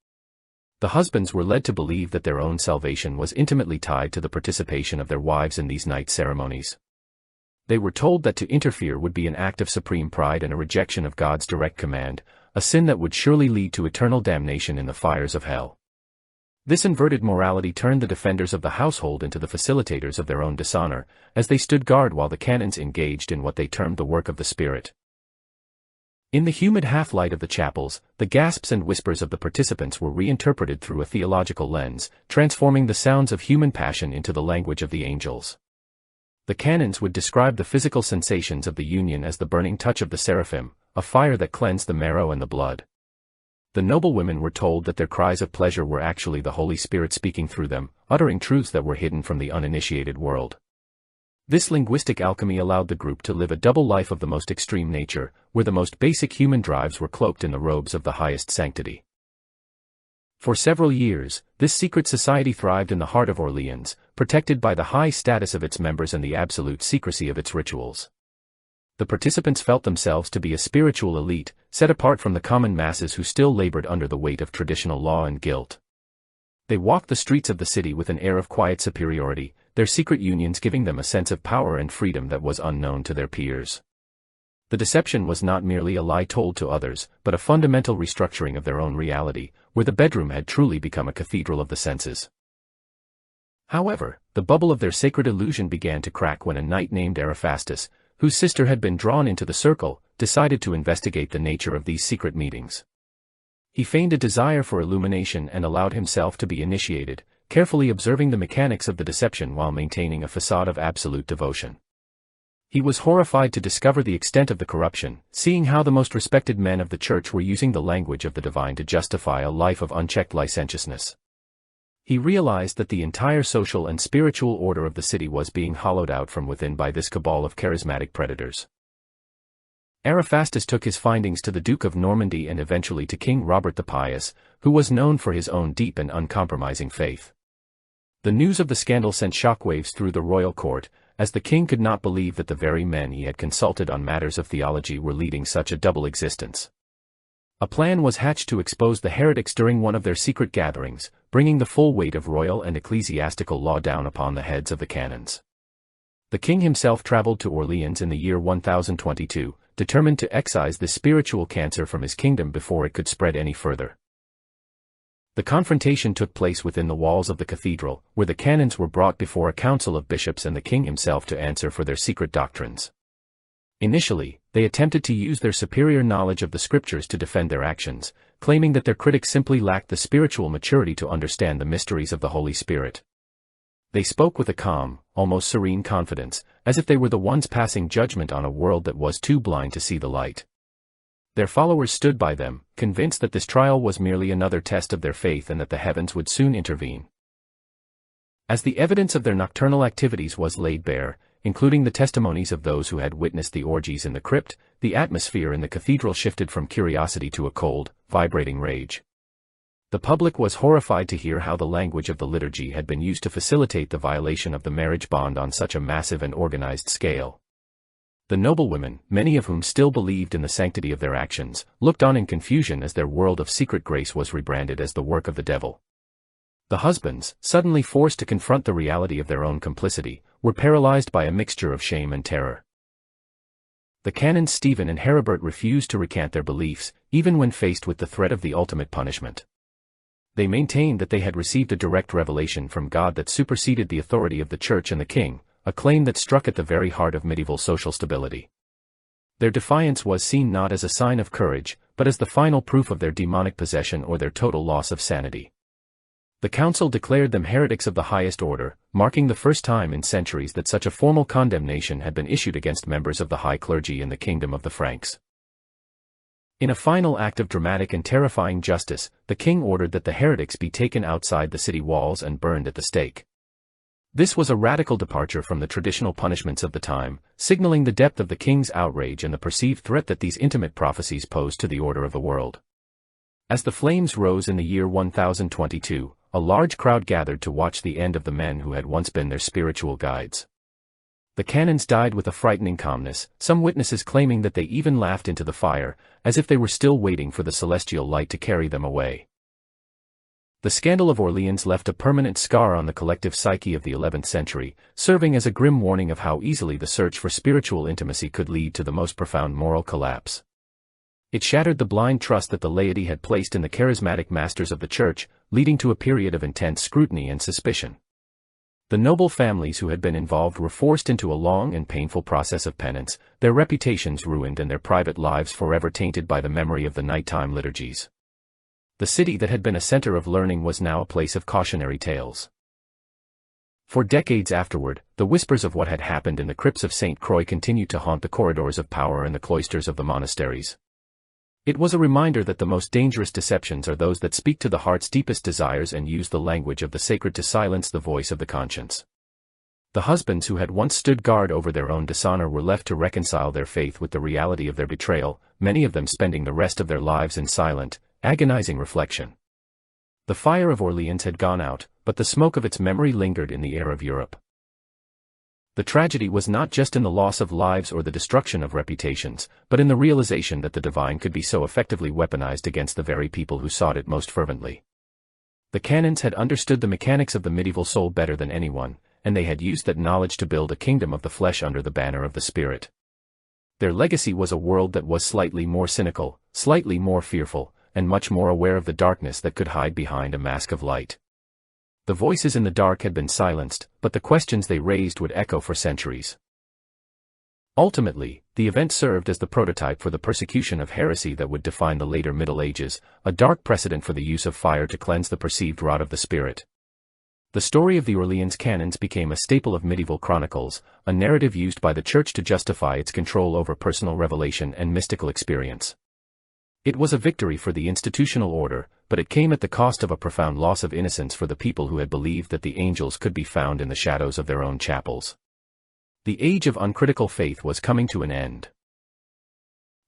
The husbands were led to believe that their own salvation was intimately tied to the participation of their wives in these night ceremonies. They were told that to interfere would be an act of supreme pride and a rejection of God's direct command, a sin that would surely lead to eternal damnation in the fires of hell. This inverted morality turned the defenders of the household into the facilitators of their own dishonor, as they stood guard while the canons engaged in what they termed the work of the Spirit. In the humid half-light of the chapels, the gasps and whispers of the participants were reinterpreted through a theological lens, transforming the sounds of human passion into the language of the angels. The canons would describe the physical sensations of the union as the burning touch of the seraphim, a fire that cleansed the marrow and the blood. The noble women were told that their cries of pleasure were actually the Holy Spirit speaking through them, uttering truths that were hidden from the uninitiated world. This linguistic alchemy allowed the group to live a double life of the most extreme nature, where the most basic human drives were cloaked in the robes of the highest sanctity. For several years, this secret society thrived in the heart of Orleans, protected by the high status of its members and the absolute secrecy of its rituals. The participants felt themselves to be a spiritual elite, set apart from the common masses who still labored under the weight of traditional law and guilt. They walked the streets of the city with an air of quiet superiority, their secret unions giving them a sense of power and freedom that was unknown to their peers. The deception was not merely a lie told to others, but a fundamental restructuring of their own reality, where the bedroom had truly become a cathedral of the senses. However, the bubble of their sacred illusion began to crack when a knight named Ariphaestus, whose sister had been drawn into the circle, decided to investigate the nature of these secret meetings. He feigned a desire for illumination and allowed himself to be initiated, carefully observing the mechanics of the deception while maintaining a facade of absolute devotion. He was horrified to discover the extent of the corruption, seeing how the most respected men of the church were using the language of the divine to justify a life of unchecked licentiousness. He realized that the entire social and spiritual order of the city was being hollowed out from within by this cabal of charismatic predators. Ariphaestus took his findings to the Duke of Normandy and eventually to King Robert the Pious, who was known for his own deep and uncompromising faith. The news of the scandal sent shockwaves through the royal court, as the king could not believe that the very men he had consulted on matters of theology were leading such a double existence. A plan was hatched to expose the heretics during one of their secret gatherings, bringing the full weight of royal and ecclesiastical law down upon the heads of the canons. The king himself traveled to Orleans in the year 1022, determined to excise this spiritual cancer from his kingdom before it could spread any further. The confrontation took place within the walls of the cathedral, where the canons were brought before a council of bishops and the king himself to answer for their secret doctrines. Initially, they attempted to use their superior knowledge of the scriptures to defend their actions, claiming that their critics simply lacked the spiritual maturity to understand the mysteries of the Holy Spirit. They spoke with a calm, almost serene confidence, as if they were the ones passing judgment on a world that was too blind to see the light. Their followers stood by them, convinced that this trial was merely another test of their faith and that the heavens would soon intervene. As the evidence of their nocturnal activities was laid bare, including the testimonies of those who had witnessed the orgies in the crypt, the atmosphere in the cathedral shifted from curiosity to a cold, vibrating rage. The public was horrified to hear how the language of the liturgy had been used to facilitate the violation of the marriage bond on such a massive and organized scale. The noblewomen, many of whom still believed in the sanctity of their actions, looked on in confusion as their world of secret grace was rebranded as the work of the devil. The husbands, suddenly forced to confront the reality of their own complicity, were paralyzed by a mixture of shame and terror. The canons Stephen and Heribert refused to recant their beliefs, even when faced with the threat of the ultimate punishment. They maintained that they had received a direct revelation from God that superseded the authority of the church and the king, a claim that struck at the very heart of medieval social stability. Their defiance was seen not as a sign of courage, but as the final proof of their demonic possession or their total loss of sanity. The council declared them heretics of the highest order, marking the first time in centuries that such a formal condemnation had been issued against members of the high clergy in the kingdom of the Franks. In a final act of dramatic and terrifying justice, the king ordered that the heretics be taken outside the city walls and burned at the stake. This was a radical departure from the traditional punishments of the time, signaling the depth of the king's outrage and the perceived threat that these intimate prophecies posed to the order of the world. As the flames rose in the year 1022, a large crowd gathered to watch the end of the men who had once been their spiritual guides. The canons died with a frightening calmness, some witnesses claiming that they even laughed into the fire, as if they were still waiting for the celestial light to carry them away. The scandal of Orleans left a permanent scar on the collective psyche of the 11th century, serving as a grim warning of how easily the search for spiritual intimacy could lead to the most profound moral collapse. It shattered the blind trust that the laity had placed in the charismatic masters of the church, leading to a period of intense scrutiny and suspicion. The noble families who had been involved were forced into a long and painful process of penance, their reputations ruined and their private lives forever tainted by the memory of the nighttime liturgies. The city that had been a center of learning was now a place of cautionary tales. For decades afterward, the whispers of what had happened in the crypts of St. Croix continued to haunt the corridors of power and the cloisters of the monasteries. It was a reminder that the most dangerous deceptions are those that speak to the heart's deepest desires and use the language of the sacred to silence the voice of the conscience. The husbands who had once stood guard over their own dishonor were left to reconcile their faith with the reality of their betrayal, many of them spending the rest of their lives in silent, agonizing reflection. The fire of Orleans had gone out, but the smoke of its memory lingered in the air of Europe. The tragedy was not just in the loss of lives or the destruction of reputations, but in the realization that the divine could be so effectively weaponized against the very people who sought it most fervently. The canons had understood the mechanics of the medieval soul better than anyone, and they had used that knowledge to build a kingdom of the flesh under the banner of the spirit. Their legacy was a world that was slightly more cynical, slightly more fearful, and much more aware of the darkness that could hide behind a mask of light. The voices in the dark had been silenced, but the questions they raised would echo for centuries. Ultimately, the event served as the prototype for the persecution of heresy that would define the later Middle Ages, a dark precedent for the use of fire to cleanse the perceived rot of the spirit. The story of the Orleans canons became a staple of medieval chronicles, a narrative used by the Church to justify its control over personal revelation and mystical experience. It was a victory for the institutional order, but it came at the cost of a profound loss of innocence for the people who had believed that the angels could be found in the shadows of their own chapels. The age of uncritical faith was coming to an end.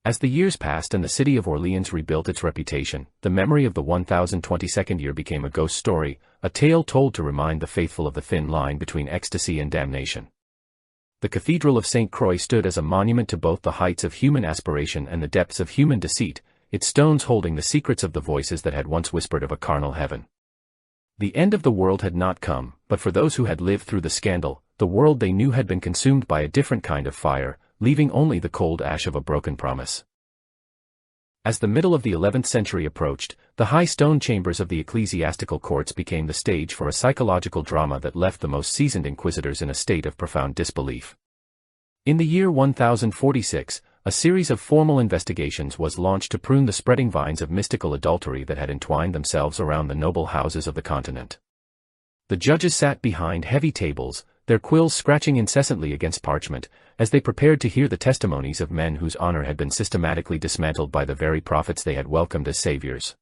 As the years passed and the city of Orleans rebuilt its reputation, the memory of the 1022nd year became a ghost story, a tale told to remind the faithful of the thin line between ecstasy and damnation. The Cathedral of St. Croix stood as a monument to both the heights of human aspiration and the depths of human deceit, its stones holding the secrets of the voices that had once whispered of a carnal heaven. The end of the world had not come, but for those who had lived through the scandal, the world they knew had been consumed by a different kind of fire, leaving only the cold ash of a broken promise. As the middle of the 11th century approached, the high stone chambers of the ecclesiastical courts became the stage for a psychological drama that left the most seasoned inquisitors in a state of profound disbelief. In the year 1046, a series of formal investigations was launched to prune the spreading vines of mystical adultery that had entwined themselves around the noble houses of the continent. The judges sat behind heavy tables, their quills scratching incessantly against parchment, as they prepared to hear the testimonies of men whose honor had been systematically dismantled by the very prophets they had welcomed as saviors.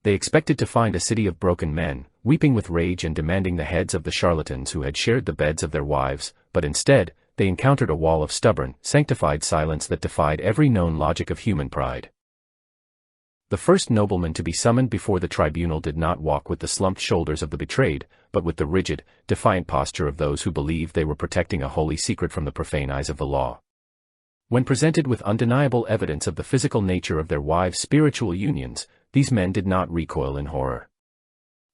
They expected to find a city of broken men, weeping with rage and demanding the heads of the charlatans who had shared the beds of their wives, but instead, they encountered a wall of stubborn, sanctified silence that defied every known logic of human pride. The first nobleman to be summoned before the tribunal did not walk with the slumped shoulders of the betrayed, but with the rigid, defiant posture of those who believed they were protecting a holy secret from the profane eyes of the law. When presented with undeniable evidence of the physical nature of their wives' spiritual unions, these men did not recoil in horror.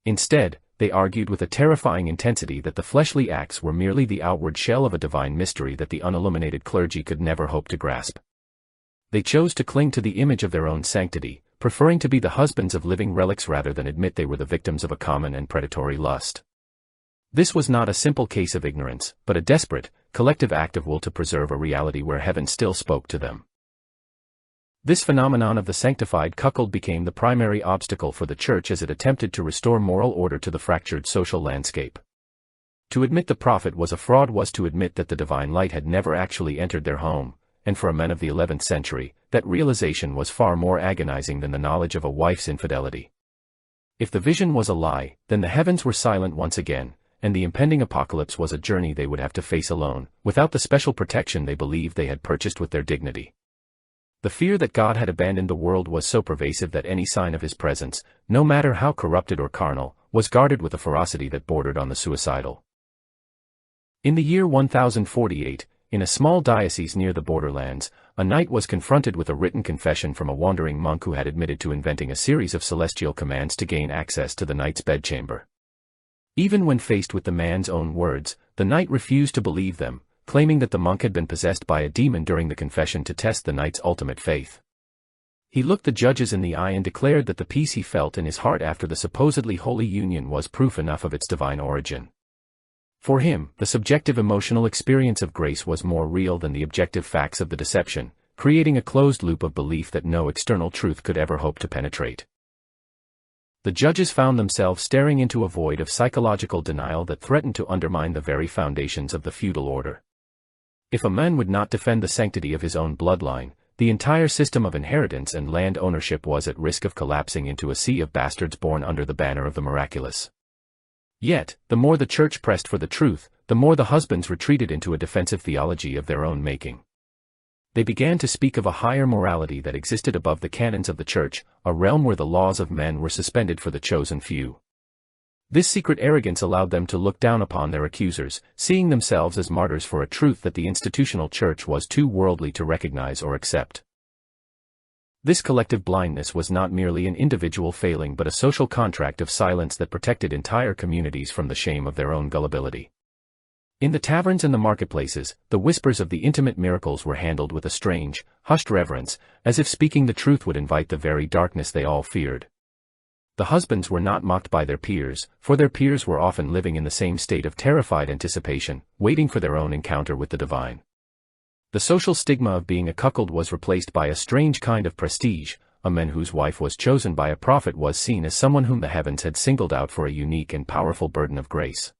Instead, they argued with a terrifying intensity that the fleshly acts were merely the outward shell of a divine mystery that the unilluminated clergy could never hope to grasp. They chose to cling to the image of their own sanctity, preferring to be the husbands of living relics rather than admit they were the victims of a common and predatory lust. This was not a simple case of ignorance, but a desperate, collective act of will to preserve a reality where heaven still spoke to them. This phenomenon of the sanctified cuckold became the primary obstacle for the Church as it attempted to restore moral order to the fractured social landscape. To admit the prophet was a fraud was to admit that the divine light had never actually entered their home, and for a man of the 11th century, that realization was far more agonizing than the knowledge of a wife's infidelity. If the vision was a lie, then the heavens were silent once again, and the impending apocalypse was a journey they would have to face alone, without the special protection they believed they had purchased with their dignity. The fear that God had abandoned the world was so pervasive that any sign of his presence, no matter how corrupted or carnal, was guarded with a ferocity that bordered on the suicidal. In the year 1048, in a small diocese near the borderlands, a knight was confronted with a written confession from a wandering monk who had admitted to inventing a series of celestial commands to gain access to the knight's bedchamber. Even when faced with the man's own words, the knight refused to believe them, claiming that the monk had been possessed by a demon during the confession to test the knight's ultimate faith. He looked the judges in the eye and declared that the peace he felt in his heart after the supposedly holy union was proof enough of its divine origin. For him, the subjective emotional experience of grace was more real than the objective facts of the deception, creating a closed loop of belief that no external truth could ever hope to penetrate. The judges found themselves staring into a void of psychological denial that threatened to undermine the very foundations of the feudal order. If a man would not defend the sanctity of his own bloodline, the entire system of inheritance and land ownership was at risk of collapsing into a sea of bastards born under the banner of the miraculous. Yet, the more the Church pressed for the truth, the more the husbands retreated into a defensive theology of their own making. They began to speak of a higher morality that existed above the canons of the Church, a realm where the laws of men were suspended for the chosen few. This secret arrogance allowed them to look down upon their accusers, seeing themselves as martyrs for a truth that the institutional Church was too worldly to recognize or accept. This collective blindness was not merely an individual failing but a social contract of silence that protected entire communities from the shame of their own gullibility. In the taverns and the marketplaces, the whispers of the intimate miracles were handled with a strange, hushed reverence, as if speaking the truth would invite the very darkness they all feared. The husbands were not mocked by their peers, for their peers were often living in the same state of terrified anticipation, waiting for their own encounter with the divine. The social stigma of being a cuckold was replaced by a strange kind of prestige. A man whose wife was chosen by a prophet was seen as someone whom the heavens had singled out for a unique and powerful burden of grace.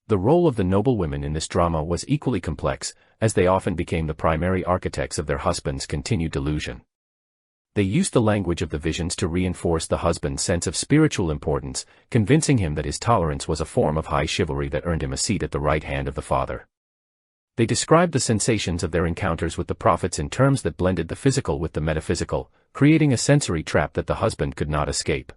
The role of the noble women in this drama was equally complex, as they often became the primary architects of their husbands' continued delusion. They used the language of the visions to reinforce the husband's sense of spiritual importance, convincing him that his tolerance was a form of high chivalry that earned him a seat at the right hand of the Father. They described the sensations of their encounters with the prophets in terms that blended the physical with the metaphysical, creating a sensory trap that the husband could not escape.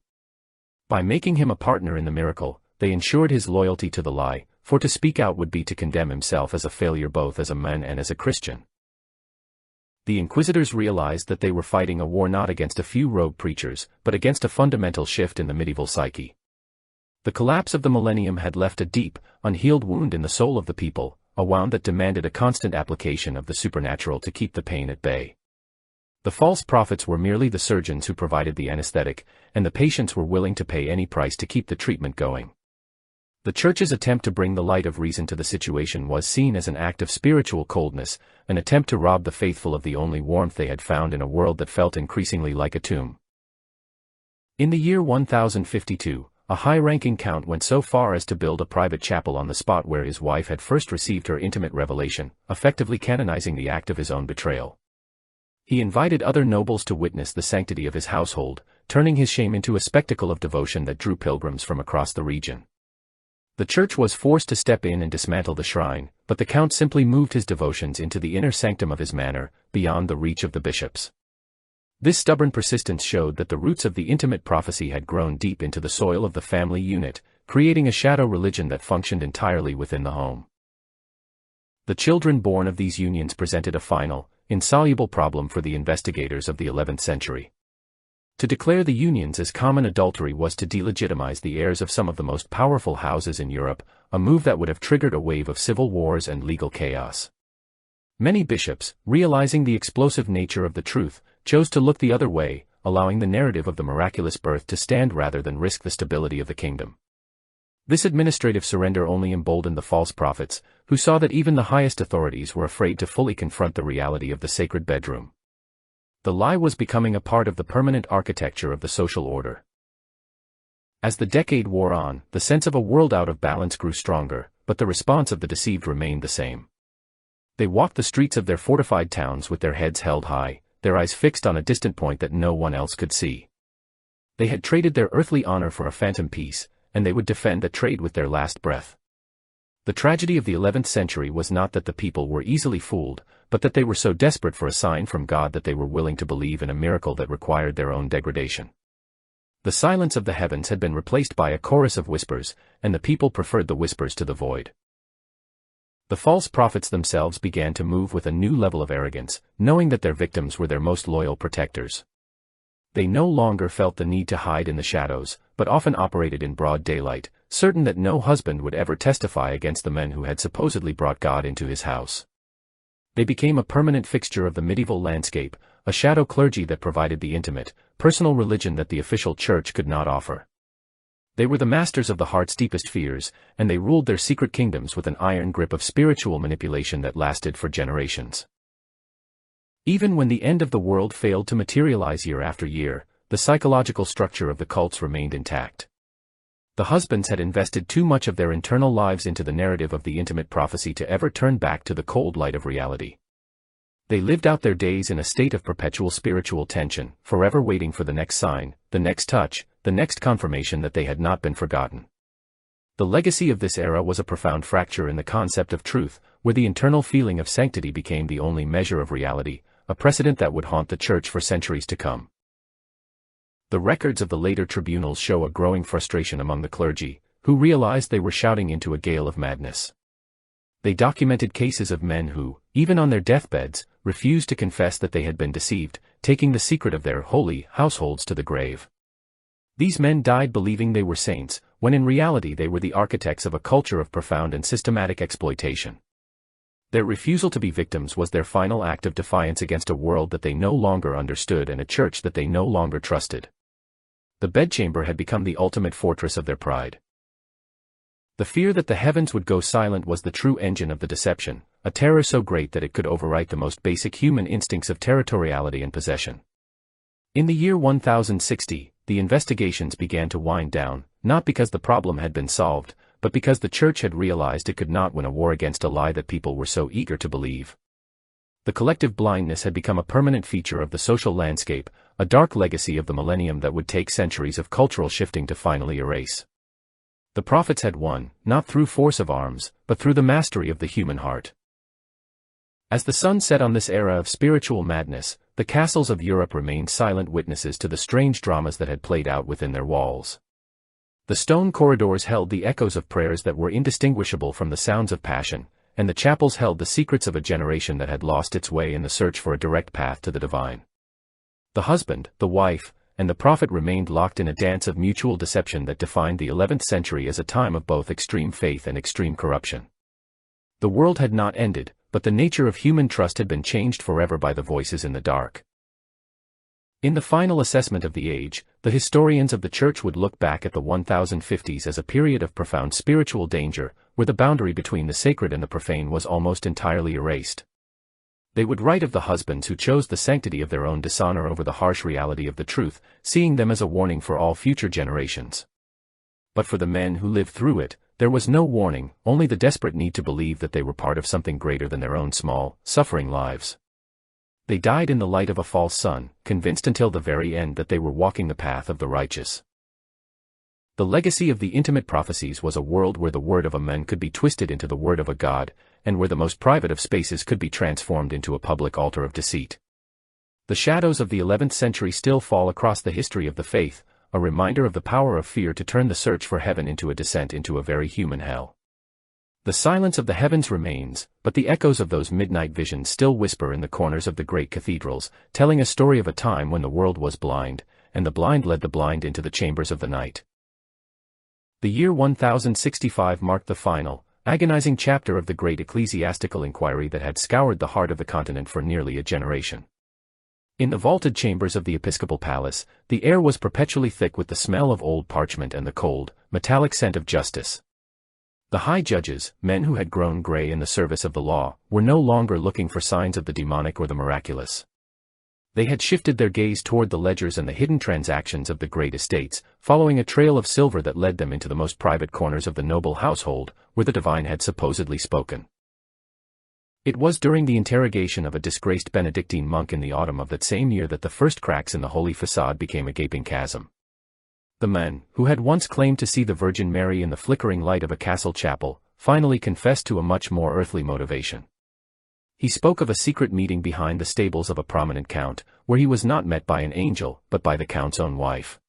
By making him a partner in the miracle, they ensured his loyalty to the lie, for to speak out would be to condemn himself as a failure both as a man and as a Christian. The inquisitors realized that they were fighting a war not against a few rogue preachers, but against a fundamental shift in the medieval psyche. The collapse of the millennium had left a deep, unhealed wound in the soul of the people, a wound that demanded a constant application of the supernatural to keep the pain at bay. The false prophets were merely the surgeons who provided the anesthetic, and the patients were willing to pay any price to keep the treatment going. The Church's attempt to bring the light of reason to the situation was seen as an act of spiritual coldness, an attempt to rob the faithful of the only warmth they had found in a world that felt increasingly like a tomb. In the year 1052, a high-ranking count went so far as to build a private chapel on the spot where his wife had first received her intimate revelation, effectively canonizing the act of his own betrayal. He invited other nobles to witness the sanctity of his household, turning his shame into a spectacle of devotion that drew pilgrims from across the region. The Church was forced to step in and dismantle the shrine, but the count simply moved his devotions into the inner sanctum of his manor, beyond the reach of the bishops. This stubborn persistence showed that the roots of the intimate prophecy had grown deep into the soil of the family unit, creating a shadow religion that functioned entirely within the home. The children born of these unions presented a final, insoluble problem for the investigators of the 11th century. To declare the unions as common adultery was to delegitimize the heirs of some of the most powerful houses in Europe, a move that would have triggered a wave of civil wars and legal chaos. Many bishops, realizing the explosive nature of the truth, chose to look the other way, allowing the narrative of the miraculous birth to stand rather than risk the stability of the kingdom. This administrative surrender only emboldened the false prophets, who saw that even the highest authorities were afraid to fully confront the reality of the sacred bedroom. The lie was becoming a part of the permanent architecture of the social order. As the decade wore on, the sense of a world out of balance grew stronger, but the response of the deceived remained the same. They walked the streets of their fortified towns with their heads held high, their eyes fixed on a distant point that no one else could see. They had traded their earthly honor for a phantom peace, and they would defend that trade with their last breath. The tragedy of the 11th century was not that the people were easily fooled, but that they were so desperate for a sign from God that they were willing to believe in a miracle that required their own degradation. The silence of the heavens had been replaced by a chorus of whispers, and the people preferred the whispers to the void. The false prophets themselves began to move with a new level of arrogance, knowing that their victims were their most loyal protectors. They no longer felt the need to hide in the shadows, but often operated in broad daylight, certain that no husband would ever testify against the men who had supposedly brought God into his house. They became a permanent fixture of the medieval landscape, a shadow clergy that provided the intimate, personal religion that the official church could not offer. They were the masters of the heart's deepest fears, and they ruled their secret kingdoms with an iron grip of spiritual manipulation that lasted for generations. Even when the end of the world failed to materialize year after year, the psychological structure of the cults remained intact. The husbands had invested too much of their internal lives into the narrative of the intimate prophecy to ever turn back to the cold light of reality. They lived out their days in a state of perpetual spiritual tension, forever waiting for the next sign, the next touch, the next confirmation that they had not been forgotten. The legacy of this era was a profound fracture in the concept of truth, where the internal feeling of sanctity became the only measure of reality, a precedent that would haunt the church for centuries to come. The records of the later tribunals show a growing frustration among the clergy, who realized they were shouting into a gale of madness. They documented cases of men who, even on their deathbeds, refused to confess that they had been deceived, taking the secret of their holy households to the grave. These men died believing they were saints, when in reality they were the architects of a culture of profound and systematic exploitation. Their refusal to be victims was their final act of defiance against a world that they no longer understood and a church that they no longer trusted. The bedchamber had become the ultimate fortress of their pride. The fear that the heavens would go silent was the true engine of the deception, a terror so great that it could overwrite the most basic human instincts of territoriality and possession. In the year 1060, the investigations began to wind down, not because the problem had been solved, but because the church had realized it could not win a war against a lie that people were so eager to believe. The collective blindness had become a permanent feature of the social landscape, a dark legacy of the millennium that would take centuries of cultural shifting to finally erase. The prophets had won, not through force of arms, but through the mastery of the human heart. As the sun set on this era of spiritual madness, the castles of Europe remained silent witnesses to the strange dramas that had played out within their walls. The stone corridors held the echoes of prayers that were indistinguishable from the sounds of passion, and the chapels held the secrets of a generation that had lost its way in the search for a direct path to the divine. The husband, the wife, and the prophet remained locked in a dance of mutual deception that defined the 11th century as a time of both extreme faith and extreme corruption. The world had not ended, but the nature of human trust had been changed forever by the voices in the dark. In the final assessment of the age, the historians of the church would look back at the 1050s as a period of profound spiritual danger, where the boundary between the sacred and the profane was almost entirely erased. They would write of the husbands who chose the sanctity of their own dishonor over the harsh reality of the truth, seeing them as a warning for all future generations. But for the men who lived through it, there was no warning, only the desperate need to believe that they were part of something greater than their own small, suffering lives. They died in the light of a false sun, convinced until the very end that they were walking the path of the righteous. The legacy of the intimate prophecies was a world where the word of a man could be twisted into the word of a god, and where the most private of spaces could be transformed into a public altar of deceit. The shadows of the 11th century still fall across the history of the faith, a reminder of the power of fear to turn the search for heaven into a descent into a very human hell. The silence of the heavens remains, but the echoes of those midnight visions still whisper in the corners of the great cathedrals, telling a story of a time when the world was blind, and the blind led the blind into the chambers of the night. The year 1065 marked the final, agonizing chapter of the great ecclesiastical inquiry that had scoured the heart of the continent for nearly a generation. In the vaulted chambers of the episcopal palace, the air was perpetually thick with the smell of old parchment and the cold, metallic scent of justice. The high judges, men who had grown gray in the service of the law, were no longer looking for signs of the demonic or the miraculous. They had shifted their gaze toward the ledgers and the hidden transactions of the great estates, following a trail of silver that led them into the most private corners of the noble household, where the divine had supposedly spoken. It was during the interrogation of a disgraced Benedictine monk in the autumn of that same year that the first cracks in the holy facade became a gaping chasm. The man, who had once claimed to see the Virgin Mary in the flickering light of a castle chapel, finally confessed to a much more earthly motivation. He spoke of a secret meeting behind the stables of a prominent count, where he was not met by an angel, but by the count's own wife.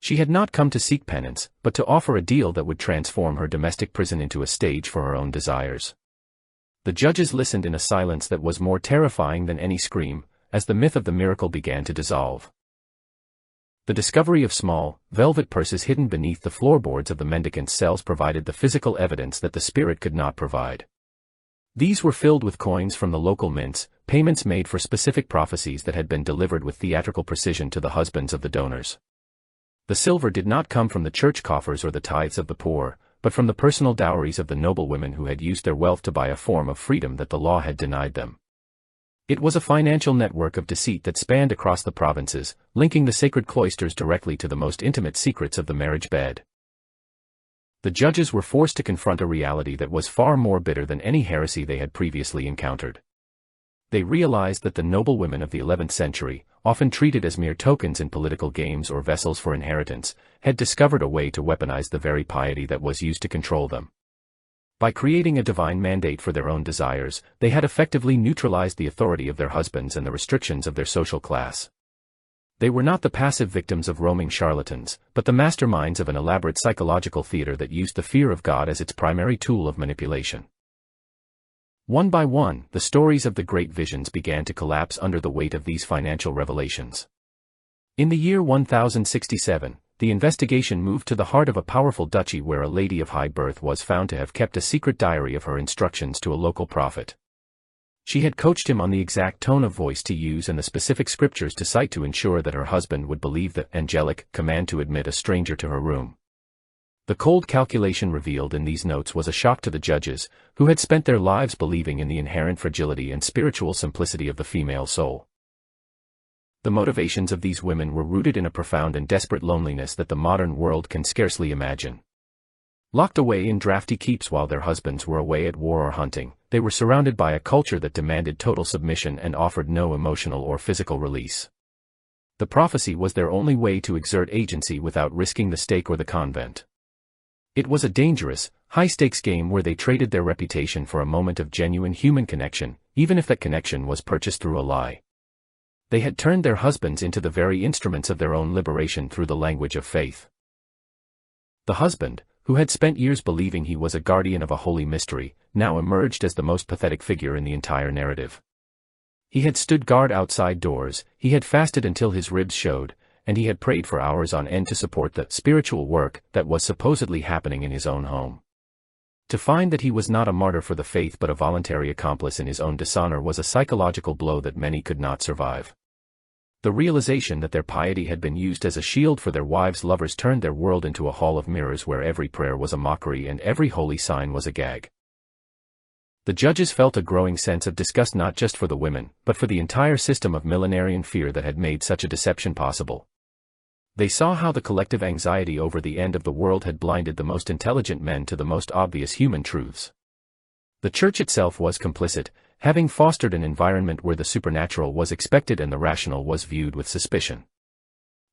She had not come to seek penance, but to offer a deal that would transform her domestic prison into a stage for her own desires. The judges listened in a silence that was more terrifying than any scream, as the myth of the miracle began to dissolve. The discovery of small, velvet purses hidden beneath the floorboards of the mendicants' cells provided the physical evidence that the spirit could not provide. These were filled with coins from the local mints, payments made for specific prophecies that had been delivered with theatrical precision to the husbands of the donors. The silver did not come from the church coffers or the tithes of the poor, but from the personal dowries of the noble women who had used their wealth to buy a form of freedom that the law had denied them. It was a financial network of deceit that spanned across the provinces, linking the sacred cloisters directly to the most intimate secrets of the marriage bed. The judges were forced to confront a reality that was far more bitter than any heresy they had previously encountered. They realized that the noble women of the 11th century, often treated as mere tokens in political games or vessels for inheritance, had discovered a way to weaponize the very piety that was used to control them. By creating a divine mandate for their own desires, they had effectively neutralized the authority of their husbands and the restrictions of their social class. They were not the passive victims of roaming charlatans, but the masterminds of an elaborate psychological theater that used the fear of God as its primary tool of manipulation. One by one, the stories of the great visions began to collapse under the weight of these financial revelations. In the year 1067, the investigation moved to the heart of a powerful duchy where a lady of high birth was found to have kept a secret diary of her instructions to a local prophet. She had coached him on the exact tone of voice to use and the specific scriptures to cite to ensure that her husband would believe the angelic command to admit a stranger to her room. The cold calculation revealed in these notes was a shock to the judges, who had spent their lives believing in the inherent fragility and spiritual simplicity of the female soul. The motivations of these women were rooted in a profound and desperate loneliness that the modern world can scarcely imagine. Locked away in drafty keeps while their husbands were away at war or hunting, they were surrounded by a culture that demanded total submission and offered no emotional or physical release. The prophecy was their only way to exert agency without risking the stake or the convent. It was a dangerous, high-stakes game where they traded their reputation for a moment of genuine human connection, even if that connection was purchased through a lie. They had turned their husbands into the very instruments of their own liberation through the language of faith. The husband, who had spent years believing he was a guardian of a holy mystery, now emerged as the most pathetic figure in the entire narrative. He had stood guard outside doors, he had fasted until his ribs showed, and he had prayed for hours on end to support the spiritual work that was supposedly happening in his own home. To find that he was not a martyr for the faith but a voluntary accomplice in his own dishonor was a psychological blow that many could not survive. The realization that their piety had been used as a shield for their wives' lovers turned their world into a hall of mirrors where every prayer was a mockery and every holy sign was a gag. The judges felt a growing sense of disgust not just for the women, but for the entire system of millenarian fear that had made such a deception possible. They saw how the collective anxiety over the end of the world had blinded the most intelligent men to the most obvious human truths. The church itself was complicit, having fostered an environment where the supernatural was expected and the rational was viewed with suspicion.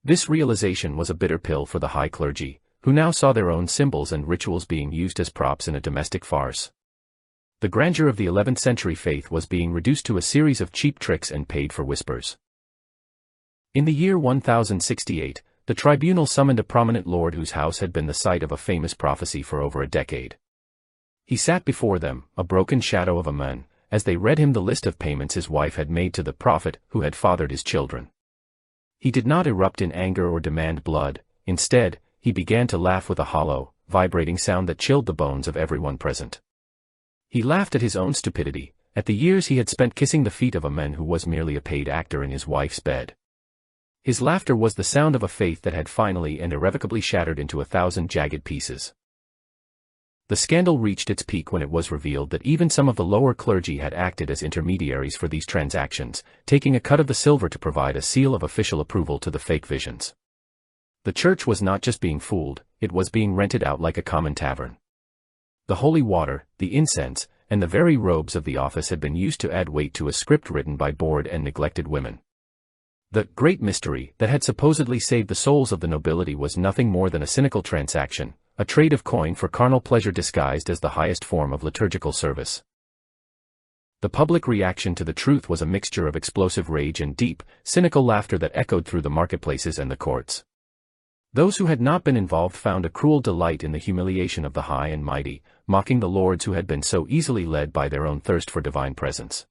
This realization was a bitter pill for the high clergy, who now saw their own symbols and rituals being used as props in a domestic farce. The grandeur of the 11th century faith was being reduced to a series of cheap tricks and paid-for whispers. In the year 1068, the tribunal summoned a prominent lord whose house had been the site of a famous prophecy for over a decade. He sat before them, a broken shadow of a man, as they read him the list of payments his wife had made to the prophet who had fathered his children. He did not erupt in anger or demand blood. Instead, he began to laugh with a hollow, vibrating sound that chilled the bones of everyone present. He laughed at his own stupidity, at the years he had spent kissing the feet of a man who was merely a paid actor in his wife's bed. His laughter was the sound of a faith that had finally and irrevocably shattered into 1,000 jagged pieces. The scandal reached its peak when it was revealed that even some of the lower clergy had acted as intermediaries for these transactions, taking a cut of the silver to provide a seal of official approval to the fake visions. The church was not just being fooled, it was being rented out like a common tavern. The holy water, the incense, and the very robes of the office had been used to add weight to a script written by bored and neglected women. The great mystery that had supposedly saved the souls of the nobility was nothing more than a cynical transaction, a trade of coin for carnal pleasure disguised as the highest form of liturgical service. The public reaction to the truth was a mixture of explosive rage and deep, cynical laughter that echoed through the marketplaces and the courts. Those who had not been involved found a cruel delight in the humiliation of the high and mighty, mocking the lords who had been so easily led by their own thirst for divine presence.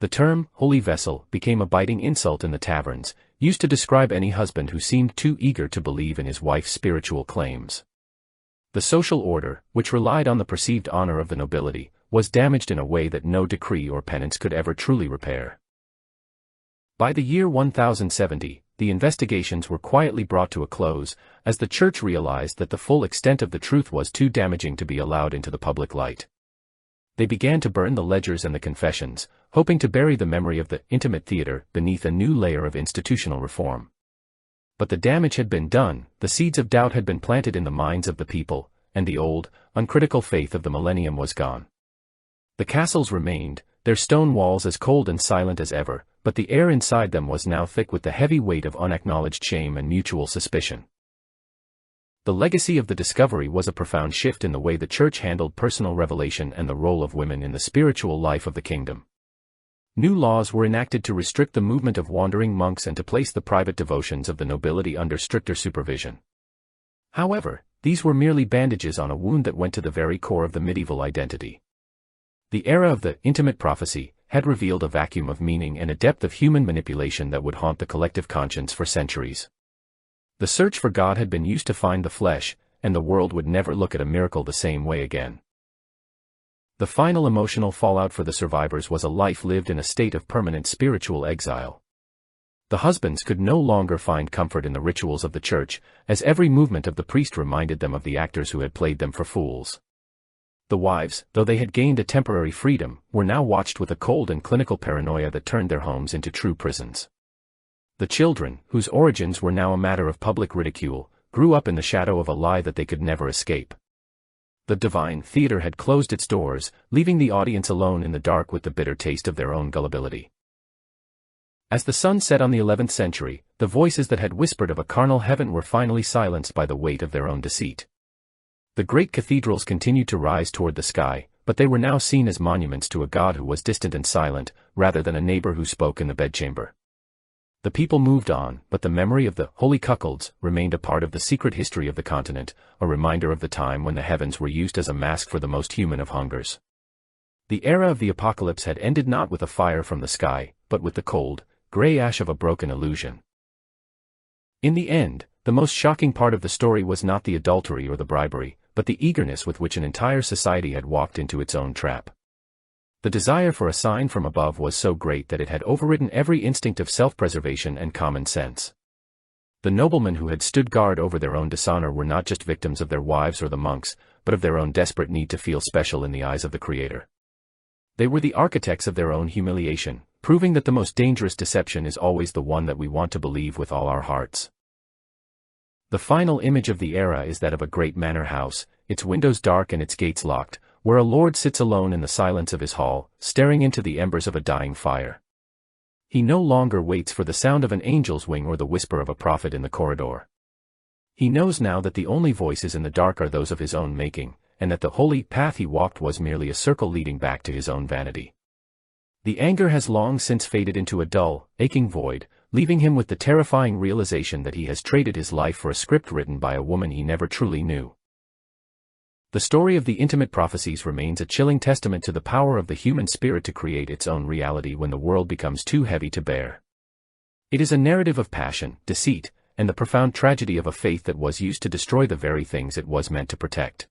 The term, holy vessel, became a biting insult in the taverns, used to describe any husband who seemed too eager to believe in his wife's spiritual claims. The social order, which relied on the perceived honor of the nobility, was damaged in a way that no decree or penance could ever truly repair. By the year 1070, the investigations were quietly brought to a close, as the church realized that the full extent of the truth was too damaging to be allowed into the public light. They began to burn the ledgers and the confessions, hoping to bury the memory of the intimate theater beneath a new layer of institutional reform. But the damage had been done, the seeds of doubt had been planted in the minds of the people, and the old, uncritical faith of the millennium was gone. The castles remained, their stone walls as cold and silent as ever, but the air inside them was now thick with the heavy weight of unacknowledged shame and mutual suspicion. The legacy of the discovery was a profound shift in the way the church handled personal revelation and the role of women in the spiritual life of the kingdom. New laws were enacted to restrict the movement of wandering monks and to place the private devotions of the nobility under stricter supervision. However, these were merely bandages on a wound that went to the very core of the medieval identity. The era of the intimate prophecy had revealed a vacuum of meaning and a depth of human manipulation that would haunt the collective conscience for centuries. The search for God had been used to find the flesh, and the world would never look at a miracle the same way again. The final emotional fallout for the survivors was a life lived in a state of permanent spiritual exile. The husbands could no longer find comfort in the rituals of the church, as every movement of the priest reminded them of the actors who had played them for fools. The wives, though they had gained a temporary freedom, were now watched with a cold and clinical paranoia that turned their homes into true prisons. The children, whose origins were now a matter of public ridicule, grew up in the shadow of a lie that they could never escape. The divine theater had closed its doors, leaving the audience alone in the dark with the bitter taste of their own gullibility. As the sun set on the 11th century, the voices that had whispered of a carnal heaven were finally silenced by the weight of their own deceit. The great cathedrals continued to rise toward the sky, but they were now seen as monuments to a God who was distant and silent, rather than a neighbor who spoke in the bedchamber. The people moved on, but the memory of the holy cuckolds remained a part of the secret history of the continent, a reminder of the time when the heavens were used as a mask for the most human of hungers. The era of the apocalypse had ended not with a fire from the sky, but with the cold, gray ash of a broken illusion. In the end, the most shocking part of the story was not the adultery or the bribery, but the eagerness with which an entire society had walked into its own trap. The desire for a sign from above was so great that it had overridden every instinct of self-preservation and common sense. The noblemen who had stood guard over their own dishonor were not just victims of their wives or the monks, but of their own desperate need to feel special in the eyes of the Creator. They were the architects of their own humiliation, proving that the most dangerous deception is always the one that we want to believe with all our hearts. The final image of the era is that of a great manor house, its windows dark and its gates locked, where a lord sits alone in the silence of his hall, staring into the embers of a dying fire. He no longer waits for the sound of an angel's wing or the whisper of a prophet in the corridor. He knows now that the only voices in the dark are those of his own making, and that the holy path he walked was merely a circle leading back to his own vanity. The anger has long since faded into a dull, aching void, leaving him with the terrifying realization that he has traded his life for a script written by a woman he never truly knew. The story of the intimate prophecies remains a chilling testament to the power of the human spirit to create its own reality when the world becomes too heavy to bear. It is a narrative of passion, deceit, and the profound tragedy of a faith that was used to destroy the very things it was meant to protect.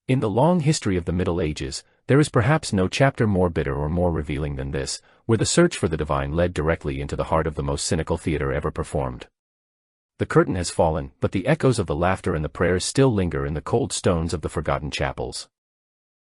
In the long history of the Middle Ages, there is perhaps no chapter more bitter or more revealing than this, where the search for the divine led directly into the heart of the most cynical theater ever performed. The curtain has fallen, but the echoes of the laughter and the prayers still linger in the cold stones of the forgotten chapels.